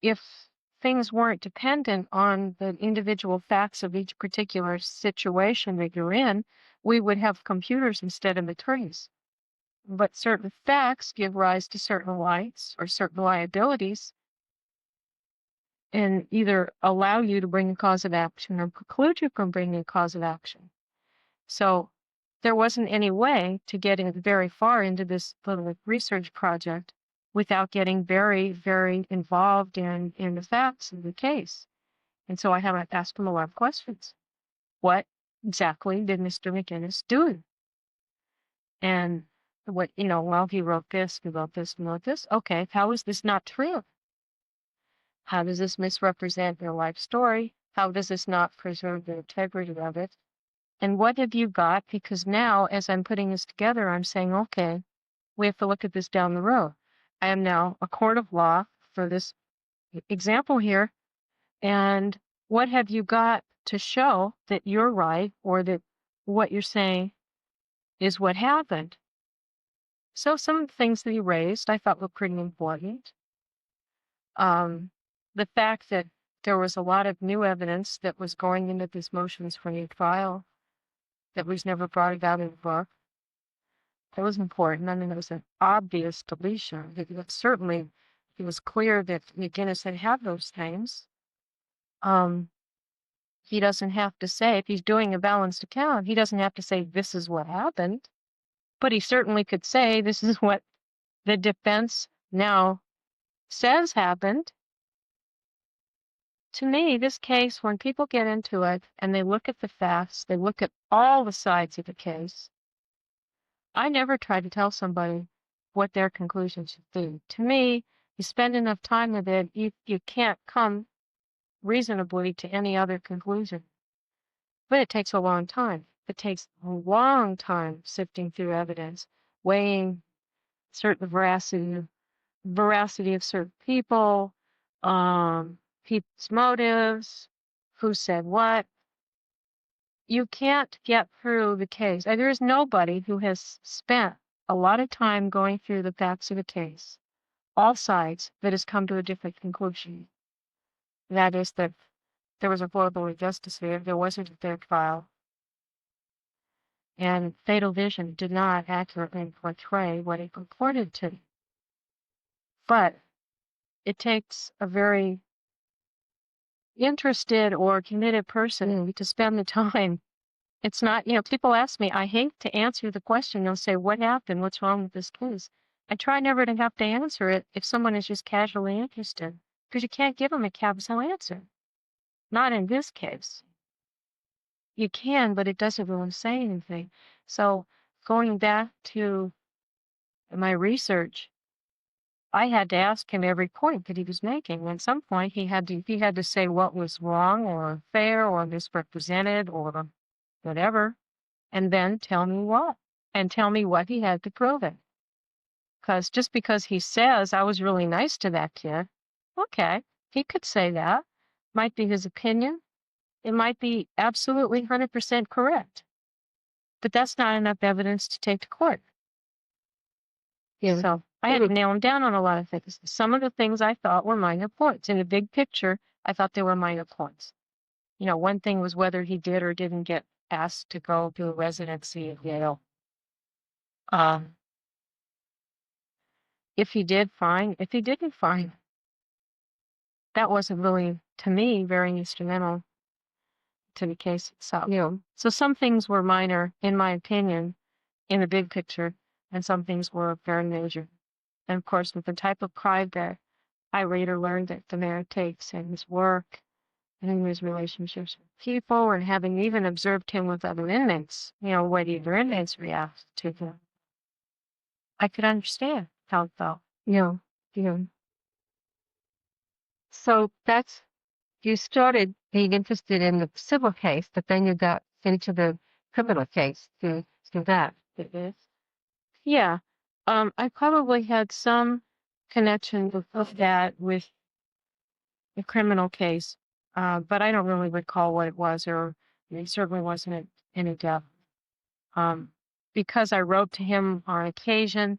If things weren't dependent on the individual facts of each particular situation that you're in, we would have computers instead of attorneys. But certain facts give rise to certain rights or certain liabilities and either allow you to bring a cause of action or preclude you from bringing a cause of action. So there wasn't any way to get very far into this little research project without getting very, very involved in the facts of the case. And so I have to ask him a lot of questions. What exactly did Mr. McGinnis do? And well, he wrote this, he wrote this, he wrote this. Okay, how is this not true? How does this misrepresent your life story? How does this not preserve the integrity of it? And what have you got? Because now, as I'm putting this together, I'm saying, okay, we have to look at this down the road. I am now a court of law for this example here. And what have you got to show that you're right or that what you're saying is what happened? So some of the things that he raised I thought were pretty important. The fact that there was a lot of new evidence that was going into this motions for new trial that was never brought about in the book. That was important. I mean, it was an obvious deletion. Certainly, it was clear that McGinnis had those things. He doesn't have to say, if he's doing a balanced account, he doesn't have to say, this is what happened. But he certainly could say, this is what the defense now says happened. To me, this case, when people get into it and they look at the facts, they look at all the sides of the case, I never try to tell somebody what their conclusion should be. To me, you spend enough time with it, you can't come reasonably to any other conclusion. But it takes a long time. It takes a long time sifting through evidence, weighing certain veracity of certain people, people's motives, who said what. You can't get through the case. There is nobody who has spent a lot of time going through the facts of the case, all sides, that has come to a different conclusion. That is that there was a horrible injustice here. There wasn't a fair trial. And Fatal Vision did not accurately portray what it purported to. But it takes a very interested or committed person to spend the time. It's not, people ask me, I hate to answer the question. They'll say, what happened? What's wrong with this case? I try never to have to answer it if someone is just casually interested, because you can't give them a capsule answer. Not in this case. You can, but it doesn't really say anything. So going back to my research, I had to ask him every point that he was making. At some point, he had to say what was wrong or unfair or misrepresented or whatever, and then tell me what, and tell me what he had to prove it. Because just because he says, I was really nice to that kid, okay, he could say that. Might be his opinion. It might be absolutely 100% correct. But that's not enough evidence to take to court. Yeah. So I had to nail him down on a lot of things. Some of the things I thought were minor points. In the big picture, I thought they were minor points. One thing was whether he did or didn't get asked to go do a residency at Yale. Um, if he did, fine. If he didn't, fine. That wasn't really, to me, very instrumental to the case itself. So some things were minor, in my opinion, in the big picture, and some things were very major. And of course, with the type of pride that I later learned that the mayor takes in his work and in his relationships with people, and having even observed him with other inmates, what other inmates react to him, I could understand how it felt. Yeah. So you started being interested in the civil case, but then you got into the criminal case through that. Yeah. I probably had some connection of that with the criminal case, but I don't really recall what it was, or it certainly wasn't in any depth. Because I wrote to him on occasion,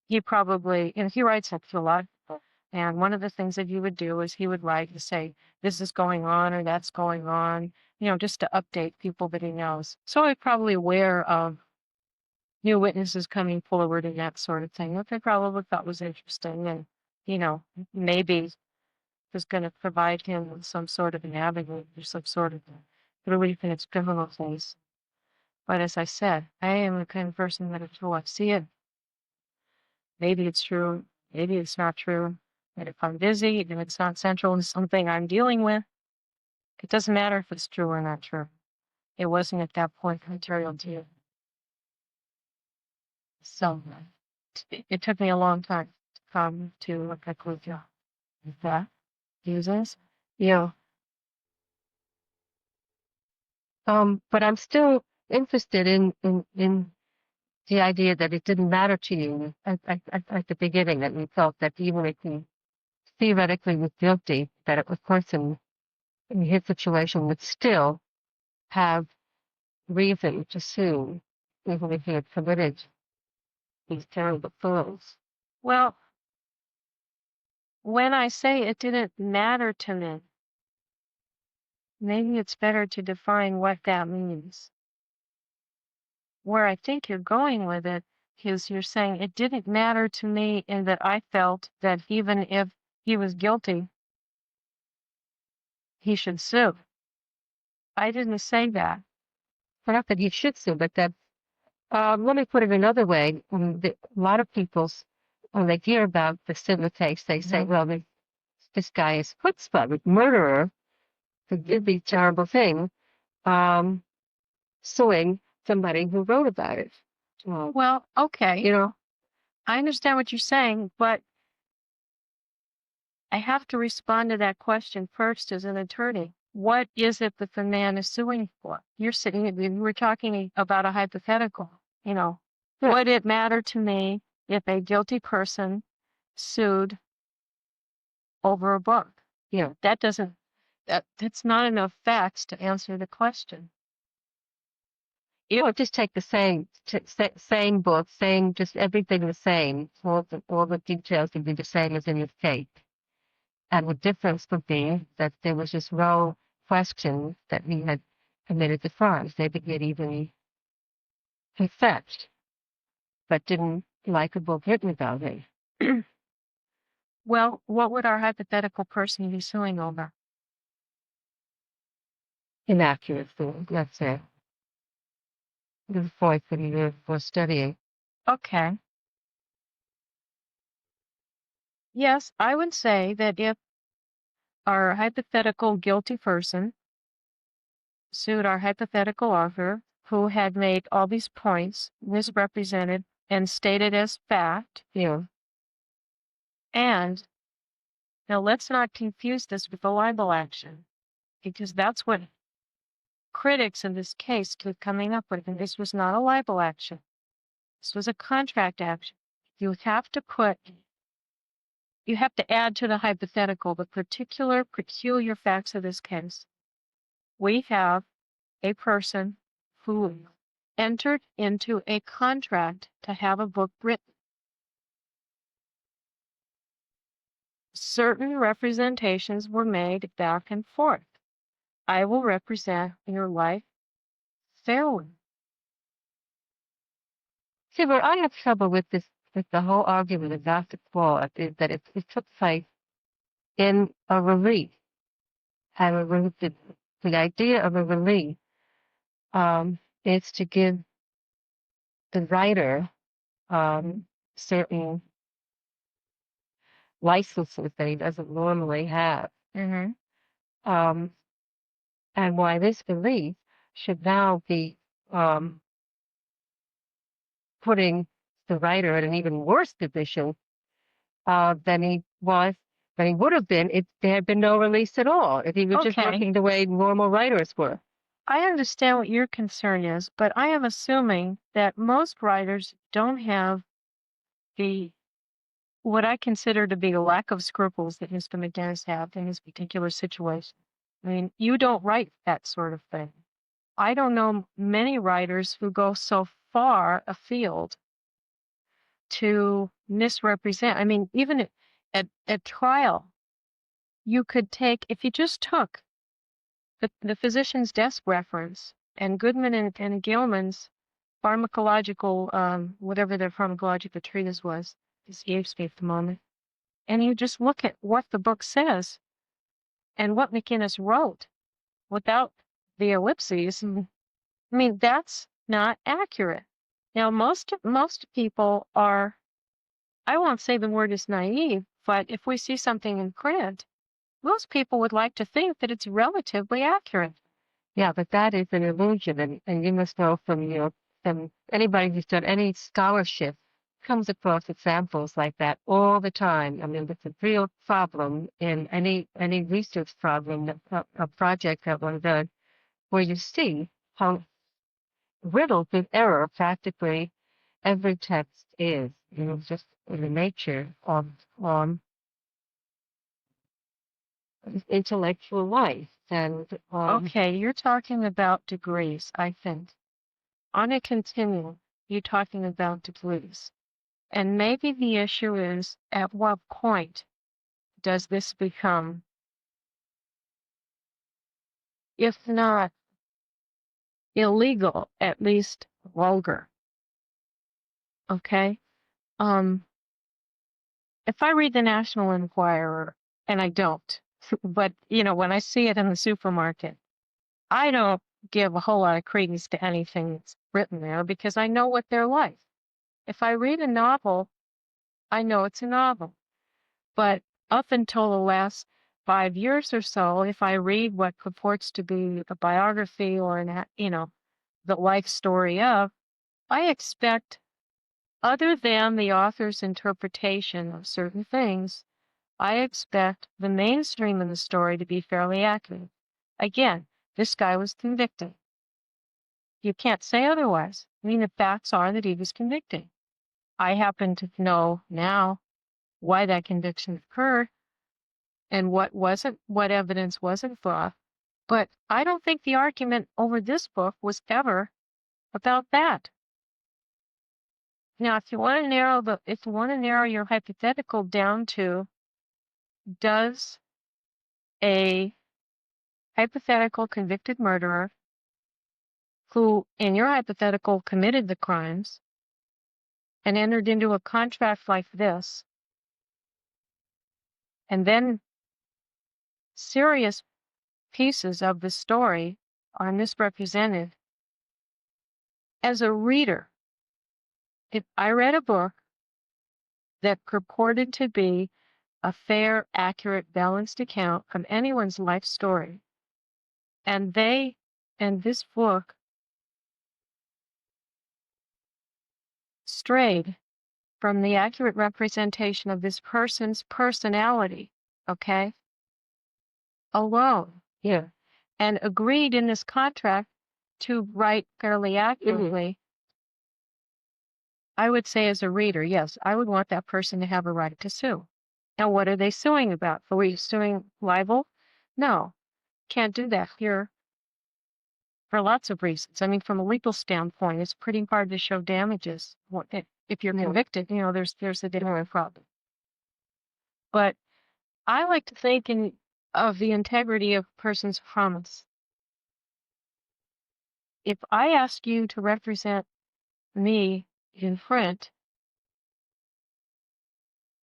he probably, he writes up to a lot of people. And one of the things that he would do is he would write and say, this is going on or that's going on, just to update people that he knows. So I'm probably aware of new witnesses coming forward and that sort of thing, which I probably thought was interesting, and, maybe was going to provide him with some sort of an avenue or some sort of relief in its criminal case. But as I said, I am the kind of person that until I see it, maybe it's true, maybe it's not true. And if I'm busy, if it's not central to something I'm dealing with, it doesn't matter if it's true or not true. It wasn't at that point material to you. So it took me a long time to come to a conclusion with that. Users, but I'm still interested in the idea that it didn't matter to you at the beginning, that you felt that even if he theoretically was guilty, that a person in his situation would still have reason to sue, even if he had committed these terrible crimes. Well, when I say it didn't matter to me, maybe it's better to define what that means. Where I think you're going with it is you're saying it didn't matter to me in that I felt that even if he was guilty, he should sue. I didn't say that. Not that he should sue, but that, let me put it another way. A lot of people, when they hear about the civil case, they say, well, this guy is chutzpah, a murderer who did these terrible things, suing somebody who wrote about it. Well, okay. I understand what you're saying, but I have to respond to that question first as an attorney. What is it that the man is suing for? We're talking about a hypothetical, Would it matter to me if a guilty person sued over a book? That's not enough facts to answer the question. Just take the same book, just everything the same. All the details would be the same as in your case. And the difference would be that there was just no question that he had committed the crimes. Maybe he had even confessed, but didn't like a book written about it. Well, what would our hypothetical person be suing over? Inaccuracy, that's it. The point that he was studying. Okay. Yes, I would say that if our hypothetical guilty person sued our hypothetical author, who had made all these points, misrepresented, and stated as fact, and now let's not confuse this with a libel action, because that's what critics in this case keep coming up with, and this was not a libel action. This was a contract action. You have to add to the hypothetical the peculiar facts of this case. We have a person who entered into a contract to have a book written. Certain representations were made back and forth. I will represent your life fairly. See, where I have trouble with this, with the whole argument of Dr. Claude, is that it took place in a release. And the idea of a release is to give the writer certain licenses that he doesn't normally have. Mm-hmm. And why this release should now be putting the writer in an even worse position than he was, than he would have been if there had been no release at all, if he was just Okay. working the way normal writers were. I understand what your concern is, but I am assuming that most writers don't have what I consider to be a lack of scruples that Mr. McGinnis had in this particular situation. I mean, you don't write that sort of thing. I don't know many writers who go so far afield to misrepresent. I mean, even at trial, you could take, if you just took the physician's desk reference and Goodman and Gilman's pharmacological, whatever their pharmacological treatise was, escapes me at the moment, and you just look at what the book says and what McInnes wrote without the ellipses. I mean, that's not accurate. Now, most people are, I won't say the word is naive, but if we see something in print, most people would like to think that it's relatively accurate. Yeah, but that is an illusion, and you must know from anybody who's done any scholarship comes across examples like that all the time. I mean, it's a real problem in any research problem, a project that one does, where you see how riddled with error practically every text is. You know, just in the nature of intellectual life. And Okay, you're talking about degrees, I think. On a continuum, you're talking about degrees. And maybe the issue is, at what point does this become, if not illegal, at least vulgar? Okay? If I read the National Enquirer, and I don't, but when I see it in the supermarket, I don't give a whole lot of credence to anything that's written there because I know what they're like. If I read a novel, I know it's a novel. But up until the last 5 years or so, if I read what purports to be a biography or the life story of, I expect, other than the author's interpretation of certain things, I expect the mainstream of the story to be fairly accurate. Again, this guy was convicted. You can't say otherwise. I mean, the facts are that he was convicted. I happen to know now why that conviction occurred and what evidence wasn't brought. But I don't think the argument over this book was ever about that. Now, if you want to narrow your hypothetical down to, does a hypothetical convicted murderer who, in your hypothetical, committed the crimes and entered into a contract like this, and then serious pieces of the story are misrepresented. As a reader, if I read a book that purported to be a fair, accurate, balanced account of anyone's life story, and this book strayed from the accurate representation of this person's personality, okay, alone, yeah, and agreed in this contract to write fairly accurately, I would say as a reader, yes, I would want that person to have a right to sue. Now, what are they suing about? Are we suing libel? No, can't do that here for lots of reasons. I mean, from a legal standpoint, it's pretty hard to show damages. If you're convicted, there's a different problem. But I like to think of the integrity of a person's promise. if I ask you to represent me in print,